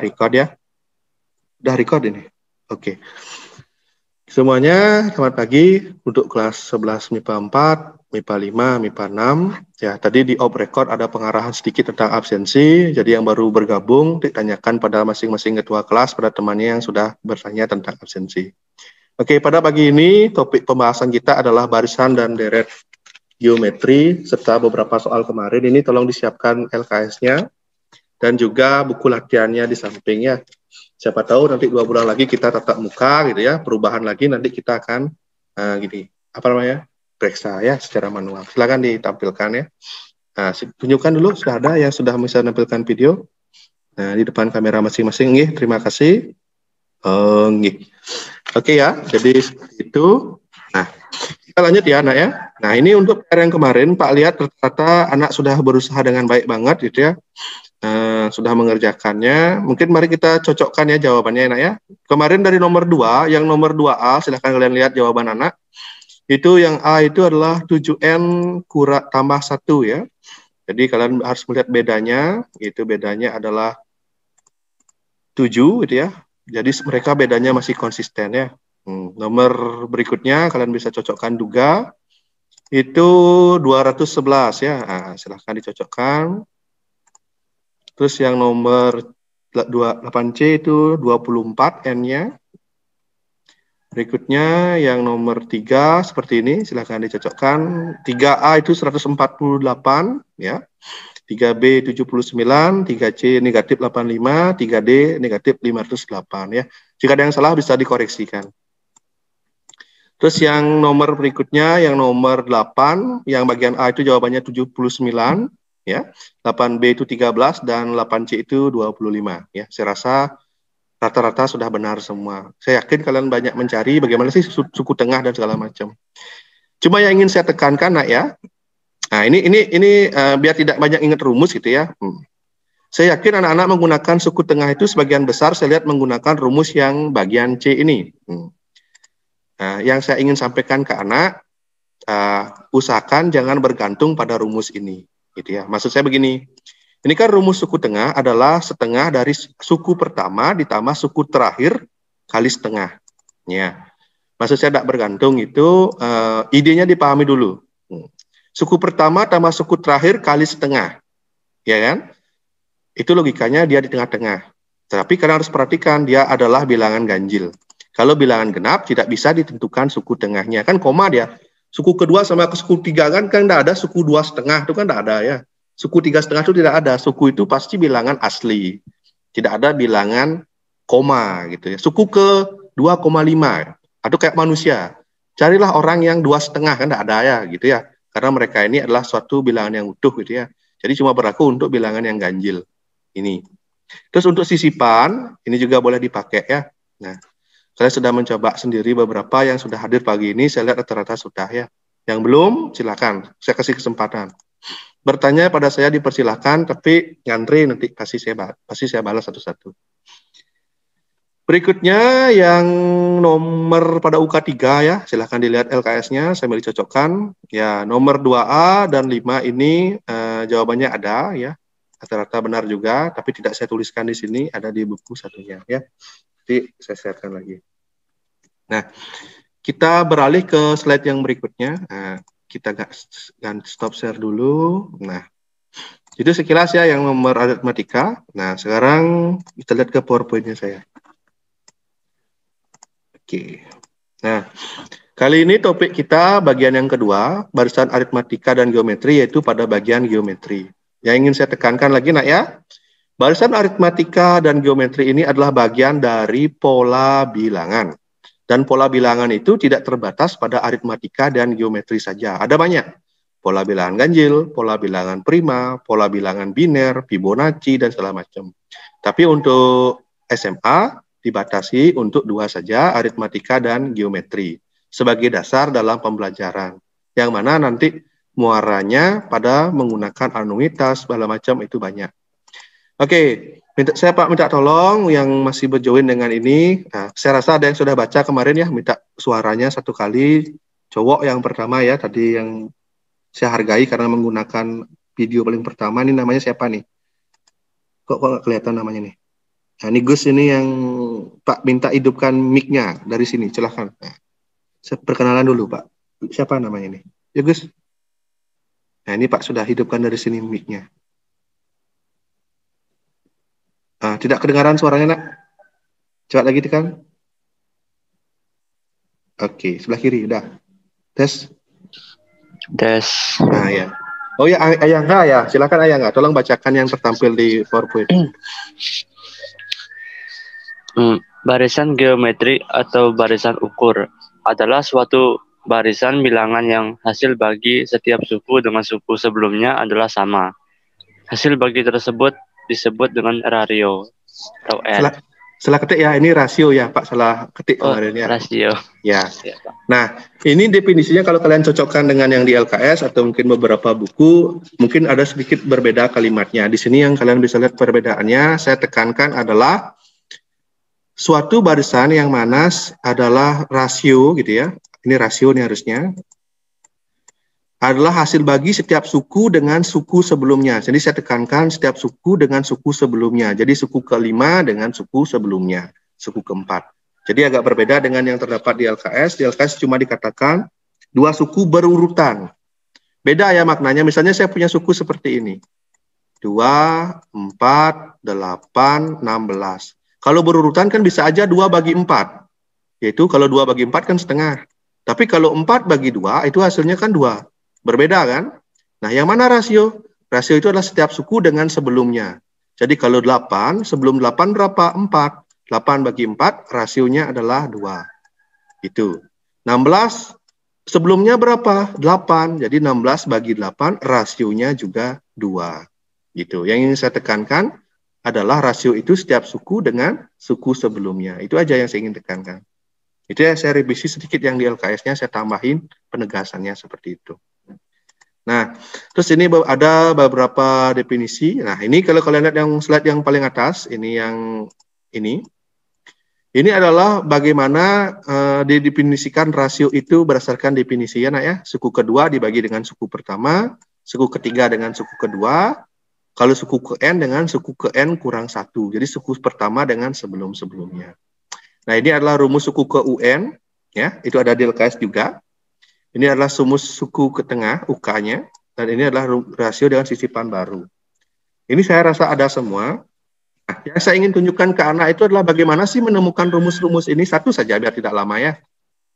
coba record ya. Udah record ini. Oke. Semuanya selamat pagi untuk kelas 11 MIPA 4, MIPA 5, MIPA 6. Ya, tadi di off record ada pengarahan sedikit tentang absensi. Jadi yang baru bergabung ditanyakan pada masing-masing ketua kelas pada temannya yang sudah bertanya tentang absensi. Oke, pada pagi ini topik pembahasan kita adalah barisan dan deret geometri serta beberapa soal kemarin. Ini tolong disiapkan LKS-nya. Dan juga buku latihannya di sampingnya. Siapa tahu nanti 2 bulan lagi kita tatap muka gitu ya, perubahan lagi nanti kita akan periksa ya secara manual. Silakan ditampilkan ya. Nah, tunjukkan dulu sudah ada yang sudah bisa menampilkan video. Nah, di depan kamera masing-masing nih, terima kasih. Oke ya, jadi itu. Nah, kita lanjut ya anak ya. Nah, ini untuk PR yang kemarin Pak lihat ternyata anak sudah berusaha dengan baik banget gitu ya. Sudah mengerjakannya. Mungkin mari kita cocokkan ya jawabannya enak ya. Kemarin dari nomor 2, yang nomor 2A, silahkan kalian lihat jawaban anak. Itu yang A itu adalah 7N tambah 1 ya. Jadi kalian harus melihat bedanya, itu bedanya adalah 7 gitu ya. Jadi mereka bedanya masih konsisten ya. Nomor berikutnya kalian bisa cocokkan juga. Itu 211 ya. Nah, silahkan dicocokkan. Terus yang nomor 8C itu 24 N-nya. Berikutnya yang nomor 3 seperti ini, silahkan dicocokkan. 3A itu 148 ya. 3B 79, 3C negatif 85, 3D negatif 508 ya. Jika ada yang salah bisa dikoreksikan. Terus yang nomor berikutnya, yang nomor 8, yang bagian A itu jawabannya 79. Ya, 8B itu 13 dan 8C itu 25 ya. Saya rasa rata-rata sudah benar semua. Saya yakin kalian banyak mencari bagaimana sih suku tengah dan segala macam. Cuma yang ingin saya tekankan nak ya. Nah, ini biar tidak banyak ingat rumus gitu ya. Saya yakin anak-anak menggunakan suku tengah itu sebagian besar saya lihat menggunakan rumus yang bagian C ini. Nah, yang saya ingin sampaikan ke anak, usahakan jangan bergantung pada rumus ini. Gitu ya. Maksud saya begini, ini kan rumus suku tengah adalah setengah dari suku pertama ditambah suku terakhir kali setengah. Ya. Maksud saya tidak bergantung itu idenya dipahami dulu. Suku pertama tambah suku terakhir kali setengah. Ya kan? Itu logikanya dia di tengah-tengah. Tapi kalian harus perhatikan dia adalah bilangan ganjil. Kalau bilangan genap tidak bisa ditentukan suku tengahnya. Kan koma dia. Suku kedua sama ke suku tiga kan tidak ada, suku 2,5 itu kan tidak ada ya. Suku 3,5 itu tidak ada, suku itu pasti bilangan asli. Tidak ada bilangan koma gitu ya. Suku ke 2,5 atau kayak manusia. Carilah orang yang 2,5 kan tidak ada ya gitu ya. Karena mereka ini adalah suatu bilangan yang utuh gitu ya. Jadi cuma berlaku untuk bilangan yang ganjil ini. Terus untuk sisipan ini juga boleh dipakai ya. Nah, saya sudah mencoba sendiri beberapa yang sudah hadir pagi ini, saya lihat rata-rata sudah ya. Yang belum, silakan. Saya kasih kesempatan. Bertanya pada saya dipersilahkan, tapi ngantri nanti pasti saya balas satu-satu. Berikutnya yang nomor pada UK3 ya, silakan dilihat LKS-nya, saya mau dicocokkan. Ya, nomor 2A dan 5 ini jawabannya ada ya. Rata-rata benar juga, tapi tidak saya tuliskan di sini, ada di buku satunya ya. Nanti saya sharekan lagi. Nah, kita beralih ke slide yang berikutnya. Nah, kita stop share dulu. Nah, itu sekilas ya yang nomor aritmatika. Nah, sekarang kita lihat ke PowerPoint-nya saya. Oke. Nah, kali ini topik kita bagian yang kedua, barisan aritmatika dan geometri, yaitu pada bagian geometri. Yang ingin saya tekankan lagi nak ya, barisan aritmatika dan geometri ini adalah bagian dari pola bilangan. Dan pola bilangan itu tidak terbatas pada aritmatika dan geometri saja. Ada banyak. Pola bilangan ganjil, pola bilangan prima, pola bilangan biner, Fibonacci, dan segala macam. Tapi untuk SMA dibatasi untuk 2 saja, aritmatika dan geometri. Sebagai dasar dalam pembelajaran. Yang mana nanti muaranya pada menggunakan anuitas, segala macam itu banyak. Oke, saya Pak minta tolong yang masih berjoin dengan ini. Nah, saya rasa ada yang sudah baca kemarin ya, minta suaranya 1 kali. Cowok yang pertama ya, tadi yang saya hargai karena menggunakan video paling pertama. Ini namanya siapa nih? Kok nggak kelihatan namanya nih? Nah, ini Gus ini yang Pak minta hidupkan mic-nya dari sini, silahkan. Nah, perkenalan dulu Pak. Siapa namanya ini? Ya Gus. Nah ini Pak sudah hidupkan dari sini mic-nya. Nah, tidak kedengaran suaranya nak? Coba lagi tekan. Oke, sebelah kiri udah. Tes. Tes. Nah ya. Oh ya, Ayangga ya. Silakan Ayangga. Tolong bacakan yang tertampil di PowerPoint. Barisan geometri atau barisan ukur adalah suatu barisan bilangan yang hasil bagi setiap suku dengan suku sebelumnya adalah sama. Hasil bagi tersebut disebut dengan rasio atau R. Salah ketik ya, ini rasio ya Pak, salah ketik kemarin ya. Rasio. Ya. Nah, ini definisinya kalau kalian cocokkan dengan yang di LKS atau mungkin beberapa buku, mungkin ada sedikit berbeda kalimatnya. Di sini yang kalian bisa lihat perbedaannya, saya tekankan adalah suatu barisan yang mana adalah rasio gitu ya. Ini rasio nih harusnya. Adalah hasil bagi setiap suku dengan suku sebelumnya. Jadi saya tekankan setiap suku dengan suku sebelumnya. Jadi suku ke-5 dengan suku sebelumnya, suku ke-4. Jadi agak berbeda dengan yang terdapat di LKS. Di LKS cuma dikatakan dua suku berurutan. Beda ya maknanya. Misalnya saya punya suku seperti ini. 2, 4, 8, 16. Kalau berurutan kan bisa aja 2 bagi 4. Yaitu kalau 2 bagi 4 kan setengah. Tapi kalau 4 bagi 2 itu hasilnya kan 2. Berbeda kan? Nah, yang mana rasio? Rasio itu adalah setiap suku dengan sebelumnya. Jadi kalau 8, sebelum 8 berapa? 4. 8 bagi 4, rasionya adalah 2. Itu. 16, sebelumnya berapa? 8. Jadi 16 bagi 8, rasionya juga 2. Gitu. Yang ingin saya tekankan adalah rasio itu setiap suku dengan suku sebelumnya. Itu aja yang saya ingin tekankan. Itu ya saya revisi sedikit yang di LKS-nya, saya tambahin penegasannya seperti itu. Nah, terus ini ada beberapa definisi. Nah, ini kalau kalian lihat yang slide yang paling atas, ini yang ini. Ini adalah bagaimana didefinisikan rasio itu berdasarkan definisi ya, nak ya. Suku kedua dibagi dengan suku pertama, suku ketiga dengan suku kedua, kalau suku ke N dengan suku ke N kurang 1. Jadi suku pertama dengan sebelum-sebelumnya. Nah, ini adalah rumus suku ke UN, ya, itu ada di LKS juga. Ini adalah rumus suku ke tengah, UK-nya, dan ini adalah rasio dengan sisipan baru. Ini saya rasa ada semua. Nah, yang saya ingin tunjukkan ke anak itu adalah bagaimana sih menemukan rumus-rumus ini, satu saja biar tidak lama ya.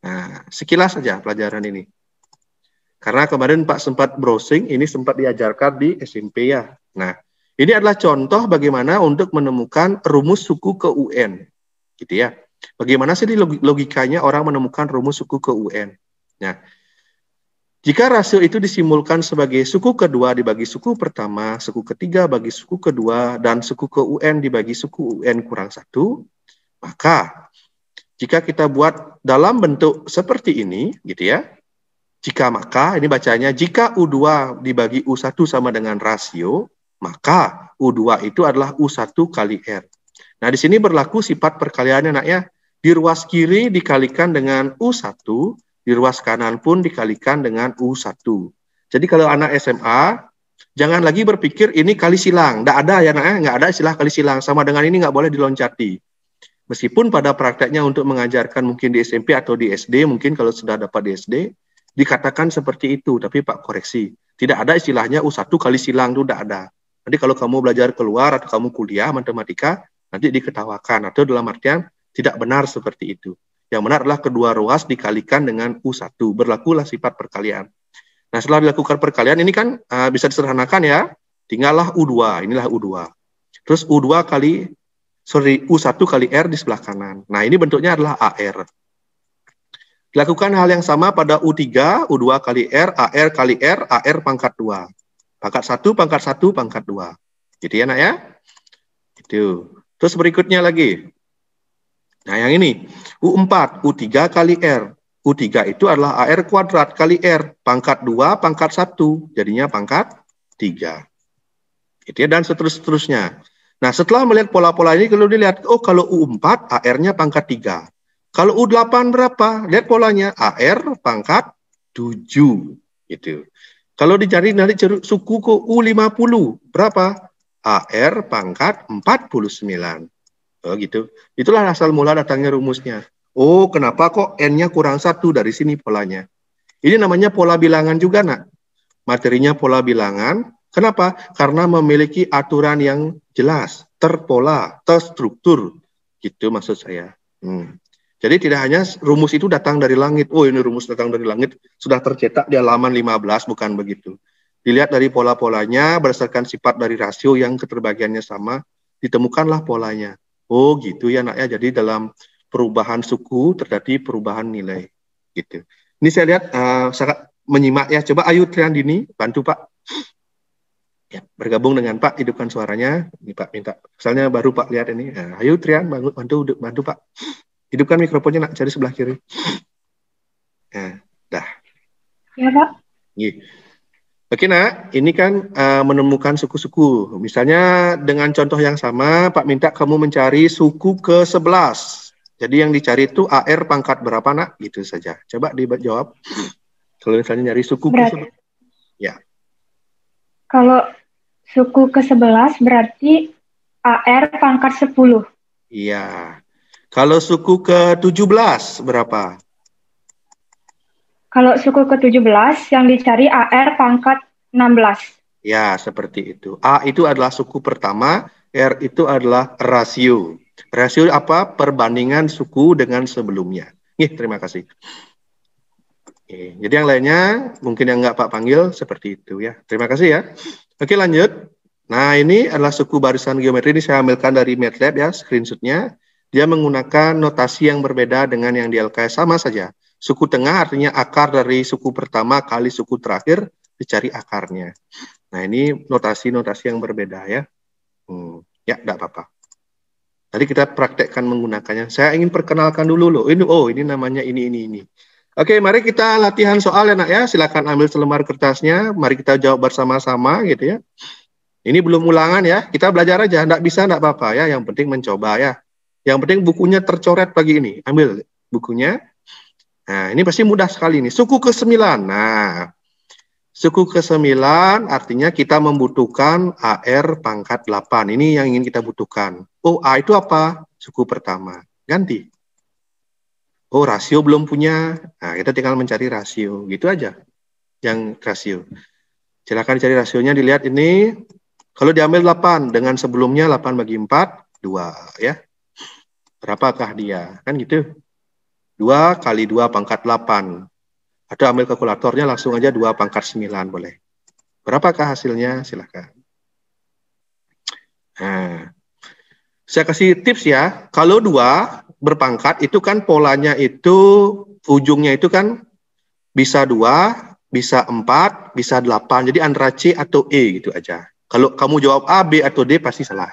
Nah, sekilas saja pelajaran ini. Karena kemarin Pak sempat browsing, ini sempat diajarkan di SMP ya. Nah, ini adalah contoh bagaimana untuk menemukan rumus suku ke UN. Gitu ya. Bagaimana sih logikanya orang menemukan rumus suku ke UN. Nah, jika rasio itu disimbolkan sebagai suku kedua dibagi suku pertama, suku ketiga bagi suku kedua, dan suku ke UN dibagi suku UN kurang 1, maka jika kita buat dalam bentuk seperti ini, gitu ya, jika maka, ini bacanya, jika U2 dibagi U1 sama dengan rasio, maka U2 itu adalah U1 kali R. Nah, di sini berlaku sifat perkaliannya, nak ya. Di ruas kiri dikalikan dengan U1, di ruas kanan pun dikalikan dengan U1. Jadi kalau anak SMA, jangan lagi berpikir ini kali silang. Nggak ada ya, nak ya. Nggak ada istilah kali silang. Sama dengan ini nggak boleh diloncati. Meskipun pada prakteknya untuk mengajarkan mungkin di SMP atau di SD, mungkin kalau sudah dapat di SD, dikatakan seperti itu, tapi Pak koreksi. Tidak ada istilahnya U1 kali silang, itu tidak ada. Nanti kalau kamu belajar keluar atau kamu kuliah matematika, nanti diketawakan. Atau dalam artian tidak benar seperti itu. Yang benar adalah kedua ruas dikalikan dengan U1. Berlakulah sifat perkalian. Nah, setelah dilakukan perkalian, ini kan bisa disederhanakan ya. Tinggallah U2, inilah U2. Terus U1 kali R di sebelah kanan. Nah, ini bentuknya adalah AR. Dilakukan hal yang sama pada U3, U2 kali R, AR kali R, AR pangkat 2. Pangkat 1, pangkat 1, pangkat 2. Gitu ya, nak ya? Itu. Terus berikutnya lagi. Nah, yang ini. U4, U3 kali R. U3 itu adalah AR kuadrat kali R. Pangkat 2, pangkat 1. Jadinya pangkat 3. Gitu ya, dan seterusnya. Nah, setelah melihat pola-pola ini, kalau dilihat, oh kalau U4, AR-nya pangkat 3. Kalau U8 berapa? Lihat polanya, AR pangkat 7. Gitu. Kalau dicari nanti suku ke U50, berapa? AR pangkat 49. Oh gitu. Itulah asal mula datangnya rumusnya. Oh, kenapa kok N-nya kurang 1 dari sini polanya. Ini namanya pola bilangan juga, nak. Materinya pola bilangan. Kenapa? Karena memiliki aturan yang jelas, terpola, terstruktur. Gitu maksud saya. Jadi tidak hanya rumus itu datang dari langit. Oh, ini rumus datang dari langit. Sudah tercetak di halaman 15, bukan begitu. Dilihat dari pola-polanya, berdasarkan sifat dari rasio yang keterbagiannya sama, ditemukanlah polanya. Oh, gitu ya, nak ya. Jadi dalam perubahan suku terjadi perubahan nilai. Gitu. Ini saya lihat sangat menyimak ya. Coba Ayu Triandini, bantu Pak. Ya, bergabung dengan Pak, hidupkan suaranya. Ini Pak minta. Misalnya baru Pak lihat ini. Nah, Ayu Trian, bantu Pak. Hidupkan mikrofonnya, nak, cari sebelah kiri. Nah, dah. Ya, Pak. Oke, nak, ini kan menemukan suku-suku. Misalnya dengan contoh yang sama, Pak minta kamu mencari suku ke-11. Jadi yang dicari itu AR pangkat berapa, nak? Gitu saja. Coba dijawab. Kalau misalnya nyari suku ke-11. Ya. Kalau suku ke-11 berarti AR pangkat 10. Iya. Kalau suku ke-17 berapa? Kalau suku ke-17 yang dicari AR pangkat 16. Ya, seperti itu. A itu adalah suku pertama, R itu adalah rasio. Rasio apa? Perbandingan suku dengan sebelumnya. Terima kasih. Oke, jadi yang lainnya, mungkin yang nggak Pak panggil, seperti itu ya. Terima kasih ya. Oke, lanjut. Nah, ini adalah suku barisan geometri, ini saya ambilkan dari MATLAB ya, screenshotnya. Dia menggunakan notasi yang berbeda dengan yang di LKS, sama saja. Suku tengah artinya akar dari suku pertama kali suku terakhir, dicari akarnya. Nah, ini notasi-notasi yang berbeda ya. Ya, tidak apa-apa. Tadi kita praktekkan menggunakannya. Saya ingin perkenalkan dulu loh. Ini namanya ini. Oke, mari kita latihan soal ya, nak ya. Silakan ambil selembar kertasnya. Mari kita jawab bersama-sama gitu ya. Ini belum ulangan ya. Kita belajar aja. Tidak bisa, tidak apa-apa ya. Yang penting mencoba ya. Yang penting bukunya tercoret pagi ini. Ambil bukunya. Nah, ini pasti mudah sekali nih. Suku ke-9. Nah, suku ke-9 artinya kita membutuhkan AR pangkat 8. Ini yang ingin kita butuhkan. Oh, A itu apa? Suku pertama. Ganti. Oh, rasio belum punya. Nah, kita tinggal mencari rasio. Gitu aja. Yang rasio. Silakan cari rasionya, dilihat ini. Kalau diambil 8, dengan sebelumnya 8 bagi 4, 2 ya. Berapakah dia? Kan gitu. 2 kali 2 pangkat 8. Atau ambil kalkulatornya langsung aja 2 pangkat 9 boleh. Berapakah hasilnya? Silakan. Nah, saya kasih tips ya. Kalau 2 berpangkat itu kan polanya itu, ujungnya itu kan bisa 2, bisa 4, bisa 8. Jadi antara C atau E gitu aja. Kalau kamu jawab A, B, atau D pasti salah.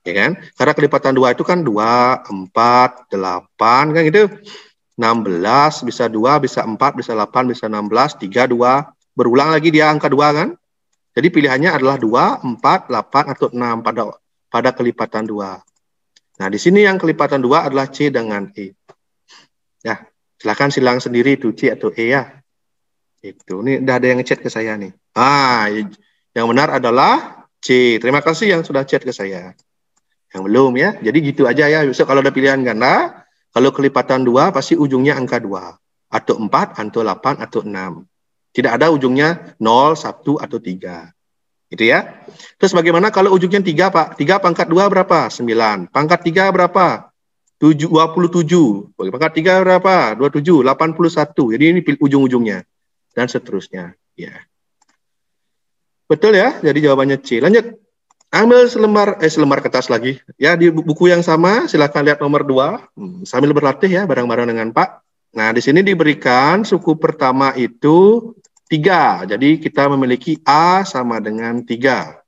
Ya kan? Karena kelipatan 2 itu kan 2, 4, 8 kan gitu. 16, bisa 2, bisa 4, bisa 8, bisa 16, 3, 2. Berulang lagi dia angka 2 kan? Jadi pilihannya adalah 2, 4, 8, atau 6 pada kelipatan 2. Nah, di sini yang kelipatan 2 adalah C dengan E. Ya, silakan silang sendiri itu C atau E ya. Itu, ini udah ada yang ngechat ke saya nih. Yang benar adalah C. Terima kasih yang sudah chat ke saya. Yang belum ya. Jadi gitu aja ya. Besok kalau ada pilihan ganda, kalau kelipatan 2 pasti ujungnya angka 2. Atau 4, atau 8, atau 6. Tidak ada ujungnya 0, 1, atau 3. Gitu ya. Terus bagaimana kalau ujungnya 3, Pak? 3 pangkat 2 berapa? 9. Pangkat 3 berapa? 27. Pangkat 3 berapa? 27. 81. Jadi ini ujung-ujungnya. Dan seterusnya. Ya. Betul ya? Jadi jawabannya C. Lanjut. Ambil selembar kertas lagi. Ya, di buku yang sama, silakan lihat nomor 2. Sambil berlatih ya, bareng-bareng dengan Pak. Nah, di sini diberikan suku pertama itu 3. Jadi kita memiliki A sama dengan 3.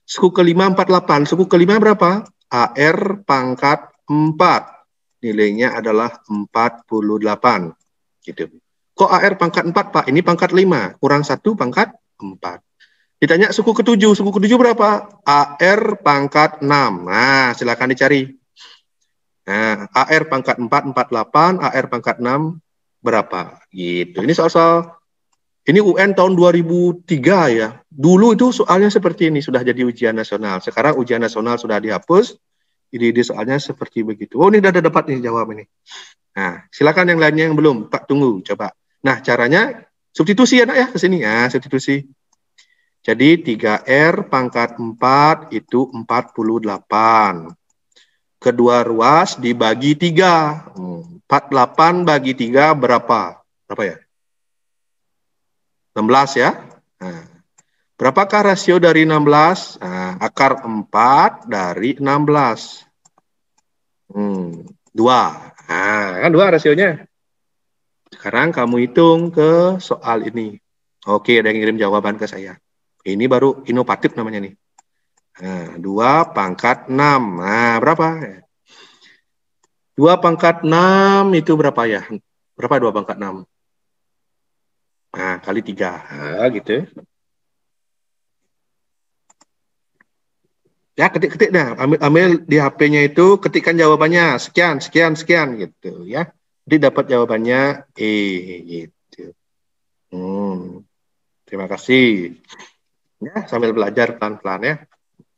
Suku kelima 48. Suku kelima berapa? AR pangkat 4. Nilainya adalah 48. Gitu. Kok AR pangkat 4, Pak? Ini pangkat 5. Kurang 1 pangkat 4. Ditanya suku ke-7. Suku ke-7 berapa? AR pangkat 6. Nah, silakan dicari. Nah, AR pangkat 4, 48. AR pangkat 6 berapa? Gitu. Ini soal-soal. Ini UN tahun 2003 ya. Dulu itu soalnya seperti ini, sudah jadi ujian nasional. Sekarang ujian nasional sudah dihapus. Ide-ide soalnya seperti begitu. Oh, ini udah dapat nih jawab ini. Nah, silakan yang lainnya yang belum. Pak, tunggu, coba. Nah, caranya substitusi anak ya ke sini. Ya, substitusi. Jadi 3R pangkat 4 itu 48. Kedua ruas dibagi 3. 48 bagi 3 berapa? Berapa ya? 16 ya. Nah, berapakah rasio dari 16? Nah, akar 4 dari 16. 2. Nah, kan 2 rasionya. Sekarang kamu hitung ke soal ini. Oke, ada yang kirim jawaban ke saya. Ini baru inovatif namanya nih. Nah, 2 pangkat 6. Nah, berapa? 2 pangkat 6 itu berapa ya? Berapa 2 pangkat 6? Nah, kali 3. Nah, gitu. Ya, ketik-ketik dah. Ambil di HP-nya itu, ketikkan jawabannya. Sekian, sekian, sekian gitu ya. Jadi dapat jawabannya E gitu. Terima kasih. Ya, sambil belajar pelan-pelan ya.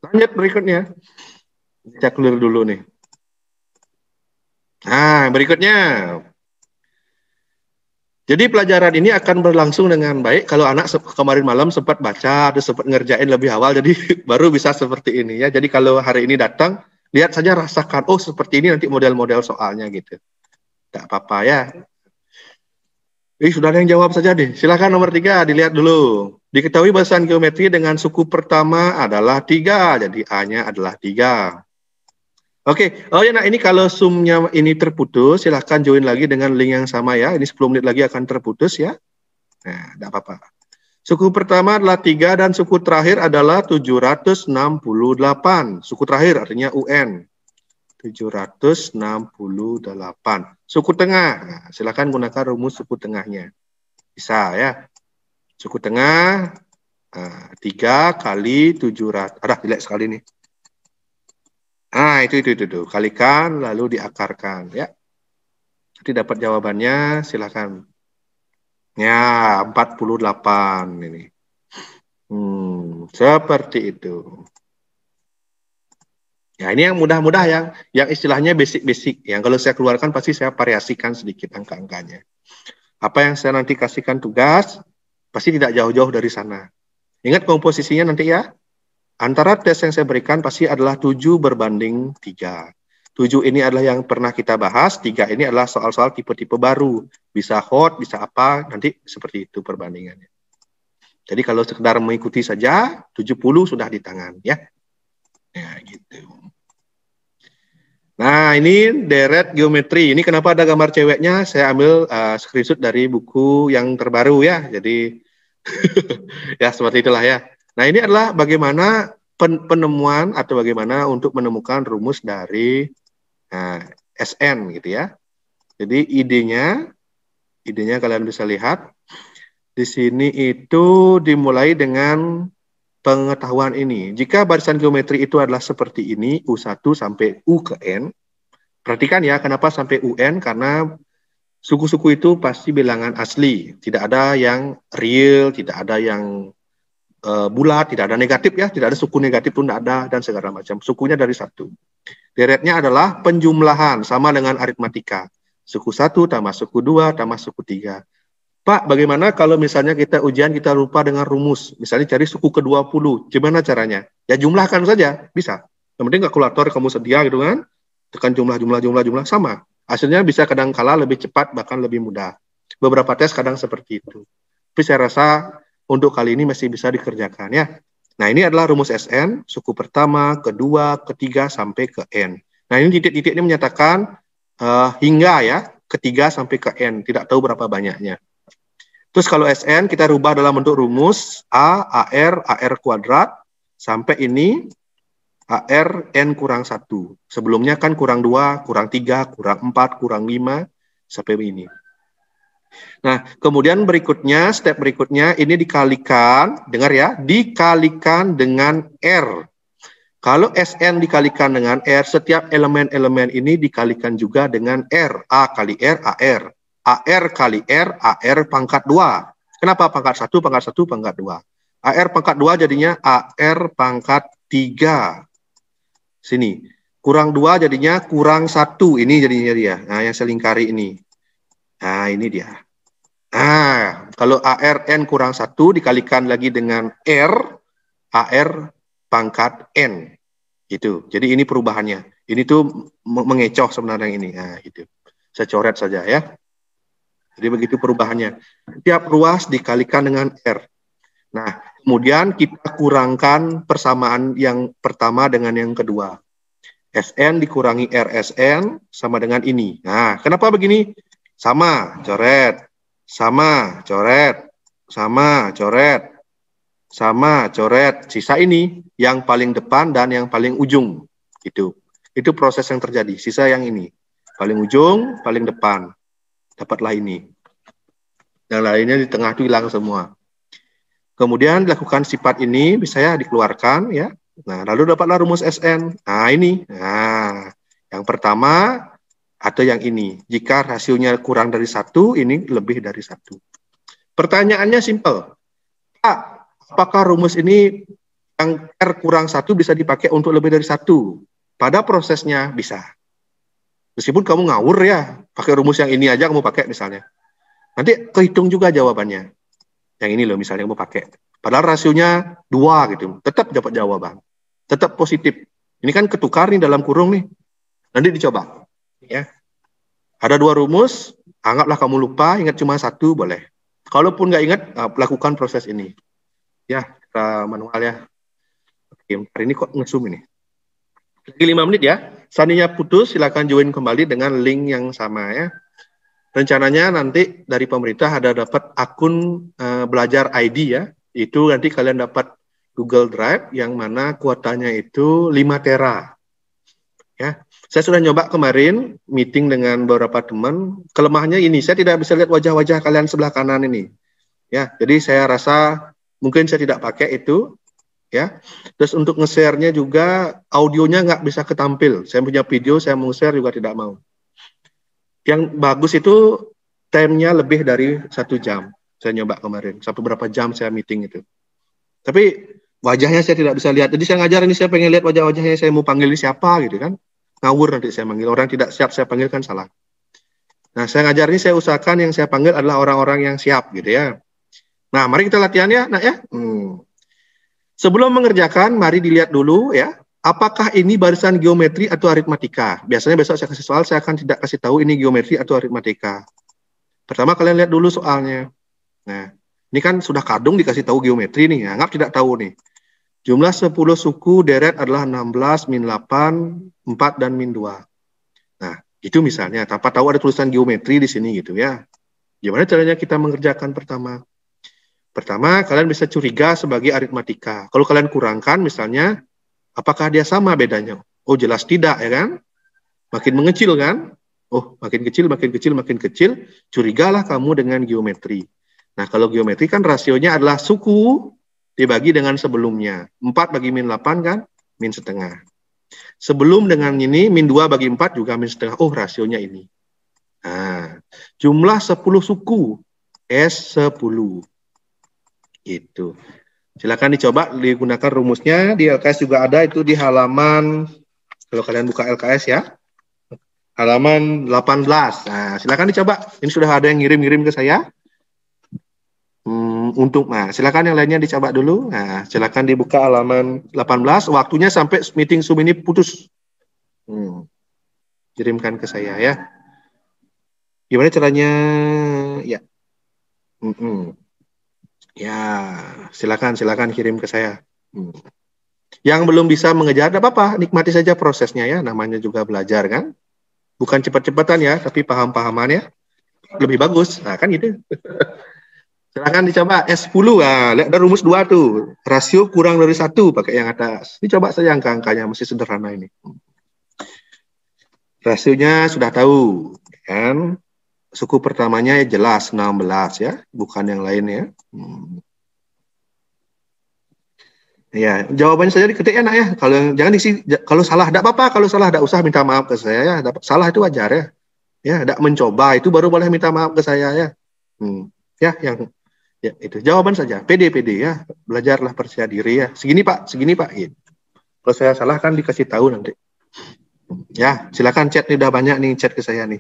Lanjut berikutnya. Saya clear dulu nih. Nah, berikutnya. Jadi pelajaran ini akan berlangsung dengan baik kalau anak kemarin malam sempat baca atau sempat ngerjain lebih awal, jadi baru bisa seperti ini ya. Jadi kalau hari ini datang, lihat saja, rasakan, oh seperti ini nanti model-model soalnya gitu. Tidak apa-apa ya. Sudah ada yang jawab saja deh. Silakan nomor 3, dilihat dulu. Diketahui barisan geometri dengan suku pertama adalah 3, jadi A-nya adalah 3. Oke, oh ya, nah ini kalau zoom-nya ini terputus, silahkan join lagi dengan link yang sama ya. Ini 10 menit lagi akan terputus ya. Nah, tidak apa-apa. Suku pertama adalah 3 dan suku terakhir adalah 768. Suku terakhir artinya UN. 768. Suku tengah, nah, silahkan gunakan rumus suku tengahnya. Bisa ya. Suku tengah, 3 kali 700. Ada, jelek sekali nih. Nah, itu. Kalikan, lalu diakarkan, ya. Nanti dapat jawabannya, silakan. Ya, 48 ini. Seperti itu. Ya, ini yang mudah-mudah, yang istilahnya basic-basic. Yang kalau saya keluarkan, pasti saya variasikan sedikit angka-angkanya. Apa yang saya nanti kasihkan tugas, pasti tidak jauh-jauh dari sana. Ingat komposisinya nanti ya. Antara tes yang saya berikan pasti adalah 7 berbanding 3. 7 ini adalah yang pernah kita bahas, 3 ini adalah soal-soal tipe-tipe baru. Bisa hot, bisa apa, nanti seperti itu perbandingannya. Jadi kalau sekedar mengikuti saja, 70 sudah di tangan, ya. Ya, gitu. Nah, ini deret geometri. Ini kenapa ada gambar ceweknya? Saya ambil screenshot dari buku yang terbaru ya. Jadi, ya seperti itulah ya. Nah, ini adalah bagaimana penemuan atau bagaimana untuk menemukan rumus dari SN gitu ya. Jadi idenya kalian bisa lihat di sini itu dimulai dengan pengetahuan ini. Jika barisan geometri itu adalah seperti ini, U1 sampai U ke N. Perhatikan ya, kenapa sampai UN? Karena suku-suku itu pasti bilangan asli. Tidak ada yang real, tidak ada yang bulat, tidak ada negatif ya, tidak ada suku negatif pun tidak ada, dan segala macam. Sukunya dari 1. Deretnya adalah penjumlahan, sama dengan aritmatika. Suku 1 tambah suku 2 tambah suku 3. Pak, bagaimana kalau misalnya kita ujian kita lupa dengan rumus, misalnya cari suku ke-20, gimana caranya? Ya jumlahkan saja, bisa. Yang penting kalkulator kamu sedia gitu kan, tekan jumlah, sama. Hasilnya bisa kadang-kala lebih cepat, bahkan lebih mudah. Beberapa tes kadang seperti itu. Tapi saya rasa untuk kali ini masih bisa dikerjakan ya. Nah, ini adalah rumus SN, suku pertama, kedua, ketiga, sampai ke N. Nah, ini titik-titik ini menyatakan hingga ya, ketiga sampai ke N. Tidak tahu berapa banyaknya. Terus kalau SN kita rubah dalam bentuk rumus AR kuadrat, sampai ini AR N kurang 1. Sebelumnya kan kurang 2, kurang 3, kurang 4, kurang 5, sampai ini. Nah, kemudian berikutnya, step berikutnya, ini dikalikan, dengar ya, dikalikan dengan R. Kalau SN dikalikan dengan R, setiap elemen-elemen ini dikalikan juga dengan R. A kali R, AR. AR kali R, AR pangkat 2. Kenapa pangkat 1, pangkat 1, pangkat 2? AR pangkat 2 jadinya AR pangkat 3. Sini. Kurang 2 jadinya kurang 1. Ini jadinya dia. Nah, yang saya lingkari ini. Nah, ini dia. Nah, kalau ARN kurang 1 dikalikan lagi dengan AR pangkat N. Gitu. Jadi ini perubahannya. Ini tuh mengecoh sebenarnya ini. Nah, gitu. Saya coret saja ya. Jadi begitu perubahannya. Tiap ruas dikalikan dengan R. Nah, kemudian kita kurangkan persamaan yang pertama dengan yang kedua. SN dikurangi RSN sama dengan ini. Nah, kenapa begini? Sama, coret. Sama, coret. Sama, coret. Sama, coret. Sisa ini yang paling depan dan yang paling ujung. Gitu. Itu proses yang terjadi. Sisa yang ini. Paling ujung, paling depan. Dapatlah ini. Dan lainnya di tengah itu hilang semua. Kemudian dilakukan sifat ini bisa ya dikeluarkan ya. Nah, lalu dapatlah rumus SN. Nah, ini. Nah, yang pertama atau yang ini. Jika rasionya kurang dari 1, ini lebih dari 1. Pertanyaannya simpel. Pak, apakah rumus ini yang R kurang 1 bisa dipakai untuk lebih dari 1? Pada prosesnya bisa. Meskipun kamu ngawur ya, pakai rumus yang ini aja kamu pakai misalnya. Nanti kehitung juga jawabannya. Yang ini loh misalnya kamu pakai. Padahal rasionya 2 gitu. Tetap dapat jawaban. Tetap positif. Ini kan ketukar nih dalam kurung nih. Nanti dicoba. Ya. Ada 2 rumus, anggaplah kamu lupa, ingat cuma 1 boleh. Kalaupun nggak ingat, lakukan proses ini. Ya, kita manual ya. Oke, hari ini kok nge-zoom ini. Lagi 5 menit ya. Seandainya putus, silakan join kembali dengan link yang sama ya. Rencananya nanti dari pemerintah ada dapat akun belajar ID ya. Itu nanti kalian dapat Google Drive yang mana kuotanya itu 5 tera. Ya. Saya sudah nyoba kemarin meeting dengan beberapa teman. Kelemahannya ini, saya tidak bisa lihat wajah-wajah kalian sebelah kanan ini. Ya, jadi saya rasa mungkin saya tidak pakai itu. Ya. Terus untuk nge-share-nya juga audionya nggak bisa ketampil. Saya punya video, saya mau share juga tidak mau. Yang bagus itu time-nya lebih dari 1 jam. Saya nyoba kemarin. Sampai berapa jam saya meeting itu. Tapi wajahnya saya tidak bisa lihat. Jadi saya ngajar ini saya pengen lihat wajah-wajahnya. Saya mau panggil ini siapa gitu kan. Ngawur nanti saya panggil. Orang tidak siap saya panggil kan salah. Nah saya ngajar ini saya usahakan yang saya panggil adalah orang-orang yang siap gitu ya. Nah mari kita latihan ya nak ya. Sebelum mengerjakan mari dilihat dulu ya. Apakah ini barisan geometri atau aritmatika? Biasanya besok saya kasih soal, saya akan tidak kasih tahu ini geometri atau aritmatika. Pertama kalian lihat dulu soalnya. Nah, ini kan sudah kadung dikasih tahu geometri nih, anggap tidak tahu nih. Jumlah 10 suku deret adalah 16, min 8, 4, dan min 2. Nah, itu misalnya, tanpa tahu ada tulisan geometri di sini gitu ya. Gimana caranya kita mengerjakan pertama? Pertama, kalian bisa curiga sebagai aritmatika. Kalau kalian kurangkan misalnya, apakah dia sama bedanya? Oh jelas tidak ya kan? Makin mengecil kan? Oh makin kecil, makin kecil, makin kecil. Curigalah kamu dengan geometri. Nah kalau geometri kan rasionya adalah suku dibagi dengan sebelumnya. 4 bagi min 8 kan? Min setengah. Sebelum dengan ini, min 2 bagi 4 juga min setengah. Oh rasionya ini. Nah, jumlah 10 suku. S10. Itu. Silakan dicoba digunakan rumusnya di LKS juga ada itu di halaman kalau kalian buka LKS ya halaman 18. Nah silakan dicoba ini sudah ada yang ngirim ke saya silakan yang lainnya dicoba dulu. Nah silakan dibuka halaman 18 waktunya sampai meeting Zoom ini putus. Kirimkan ke saya ya. Gimana caranya ya. Ya, silakan kirim ke saya. Yang belum bisa mengejar, tidak apa-apa, nikmati saja prosesnya ya, namanya juga belajar kan. Bukan cepat-cepatan ya, tapi paham-pahamannya lebih bagus. Nah, kan gitu. Silakan dicoba S10, nah, lihat ada rumus 2 tuh. Rasio kurang dari 1 pakai yang atas. Dicoba saja angka-angkanya, masih sederhana ini. Rasionya sudah tahu, kan? Suku pertamanya jelas 16 ya, bukan yang lain ya. Ya, jawabannya saja diketik enak ya. Kalau jangan diisi, kalau salah tidak apa-apa, kalau salah tidak usah minta maaf ke saya ya. Salah itu wajar ya. Ya, tidak mencoba itu baru boleh minta maaf ke saya ya. Ya, yang ya itu jawaban saja. PD ya. Belajarlah percaya diri ya. Segini Pak gitu. Kalau saya salah kan dikasih tahu nanti. Ya, silakan chat nih, udah banyak nih chat ke saya nih.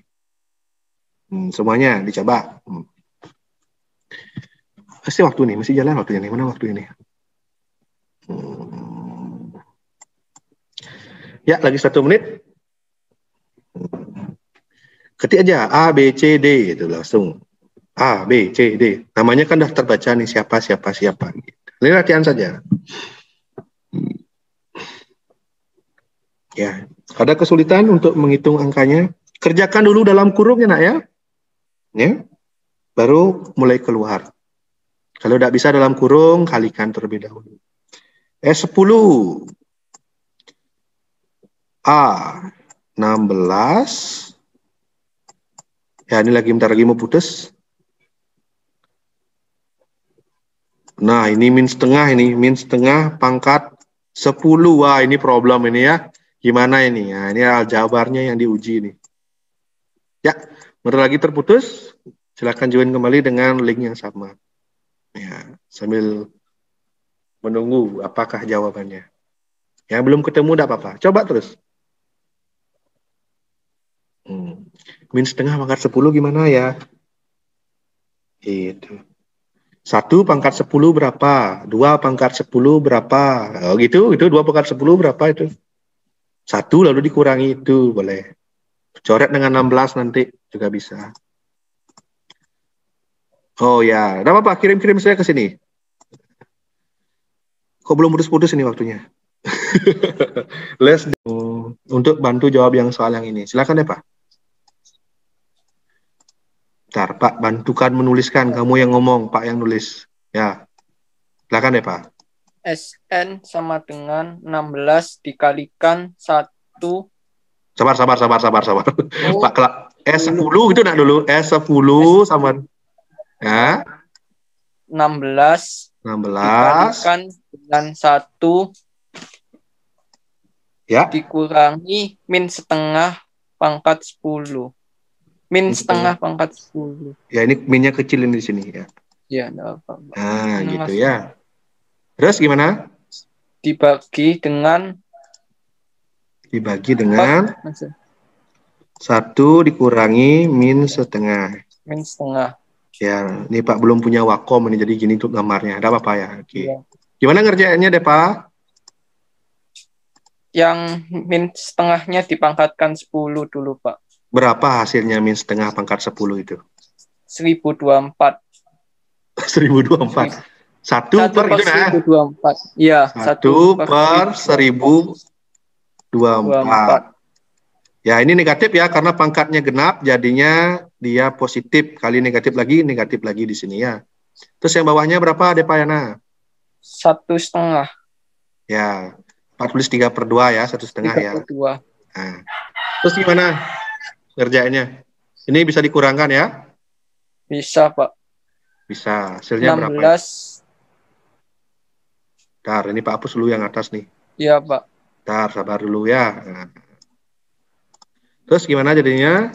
Semuanya dicoba. Pasti waktu nih, masih jalan waktunya nih. Mana waktu ini? Ya, lagi 1 menit. Ketik aja A, B, C, D itu langsung. A, B, C, D. Namanya kan udah terbaca nih, siapa. Ini latihan saja. Ya, ada kesulitan untuk menghitung angkanya, kerjakan dulu dalam kurung ya nak ya. Ya, baru mulai keluar. Kalau tidak bisa dalam kurung, kalikan terlebih dahulu. S10 A 16. Ya, ini lagi bentar lagi mau putus. Nah, ini min setengah pangkat 10. Wah, ini problem ini ya. Gimana ini? Nah, ini aljabarnya yang diuji nih. Ya, bentar lagi terputus. Silakan join kembali dengan link yang sama. Ya, sambil menunggu apakah jawabannya. Ya, belum ketemu tidak apa-apa. Coba terus. Min setengah pangkat 10 gimana ya? Itu. 1 pangkat 10 berapa? 2 pangkat 10 berapa? Oh, gitu, 2 pangkat 10 berapa itu? 1 lalu dikurangi itu, boleh. Coret dengan 16 nanti juga bisa. Oh ya, tidak apa-apa, kirim-kirim saya ke sini. Kok belum putus-putus ini waktunya? Untuk bantu jawab yang soal yang ini. Silakan ya Pak. Bentar, Pak, bantukan menuliskan. Kamu yang ngomong, Pak yang nulis. Ya, silakan ya Pak. SN sama dengan 16 dikalikan 1. Sabar. Pak, S10 itu nak dulu. S10 sama ya. 16 dikalikan dengan 1 ya, dikurangi min setengah pangkat 10. Min setengah pangkat 10. Ya, ini minnya kecil ini di sini ya. Ya, enggak apa-apa. Nah, gitu ya. Terus gimana? Dibagi dengan 1 dikurangi min setengah. Min setengah. Ya, ini Pak belum punya Wacom ini, jadi gini tuh gambarnya. Ada apa-apa ya? Oke. Ya. Gimana ngerjainnya deh Pak? Yang min setengahnya dipangkatkan 10 dulu Pak. Berapa hasilnya min setengah pangkat 10 itu? 1024. 1024. 1 per itu nah. 1024. Iya, 1 per 1024. Ya, ini negatif ya, karena pangkatnya genap, jadinya dia positif. Kali negatif lagi di sini ya. Terus yang bawahnya berapa, Depayana? 1,5. Ya, 43/2 ya, 1,5 ya. 3/2. Nah. Terus gimana ngerjainnya? Ini bisa dikurangkan ya? Bisa, Pak. Bisa. Hasilnya 16. Berapa? Bentar, ini Pak hapus dulu yang atas nih. Iya, Pak. Bentar, sabar dulu ya. Nah. Terus gimana jadinya?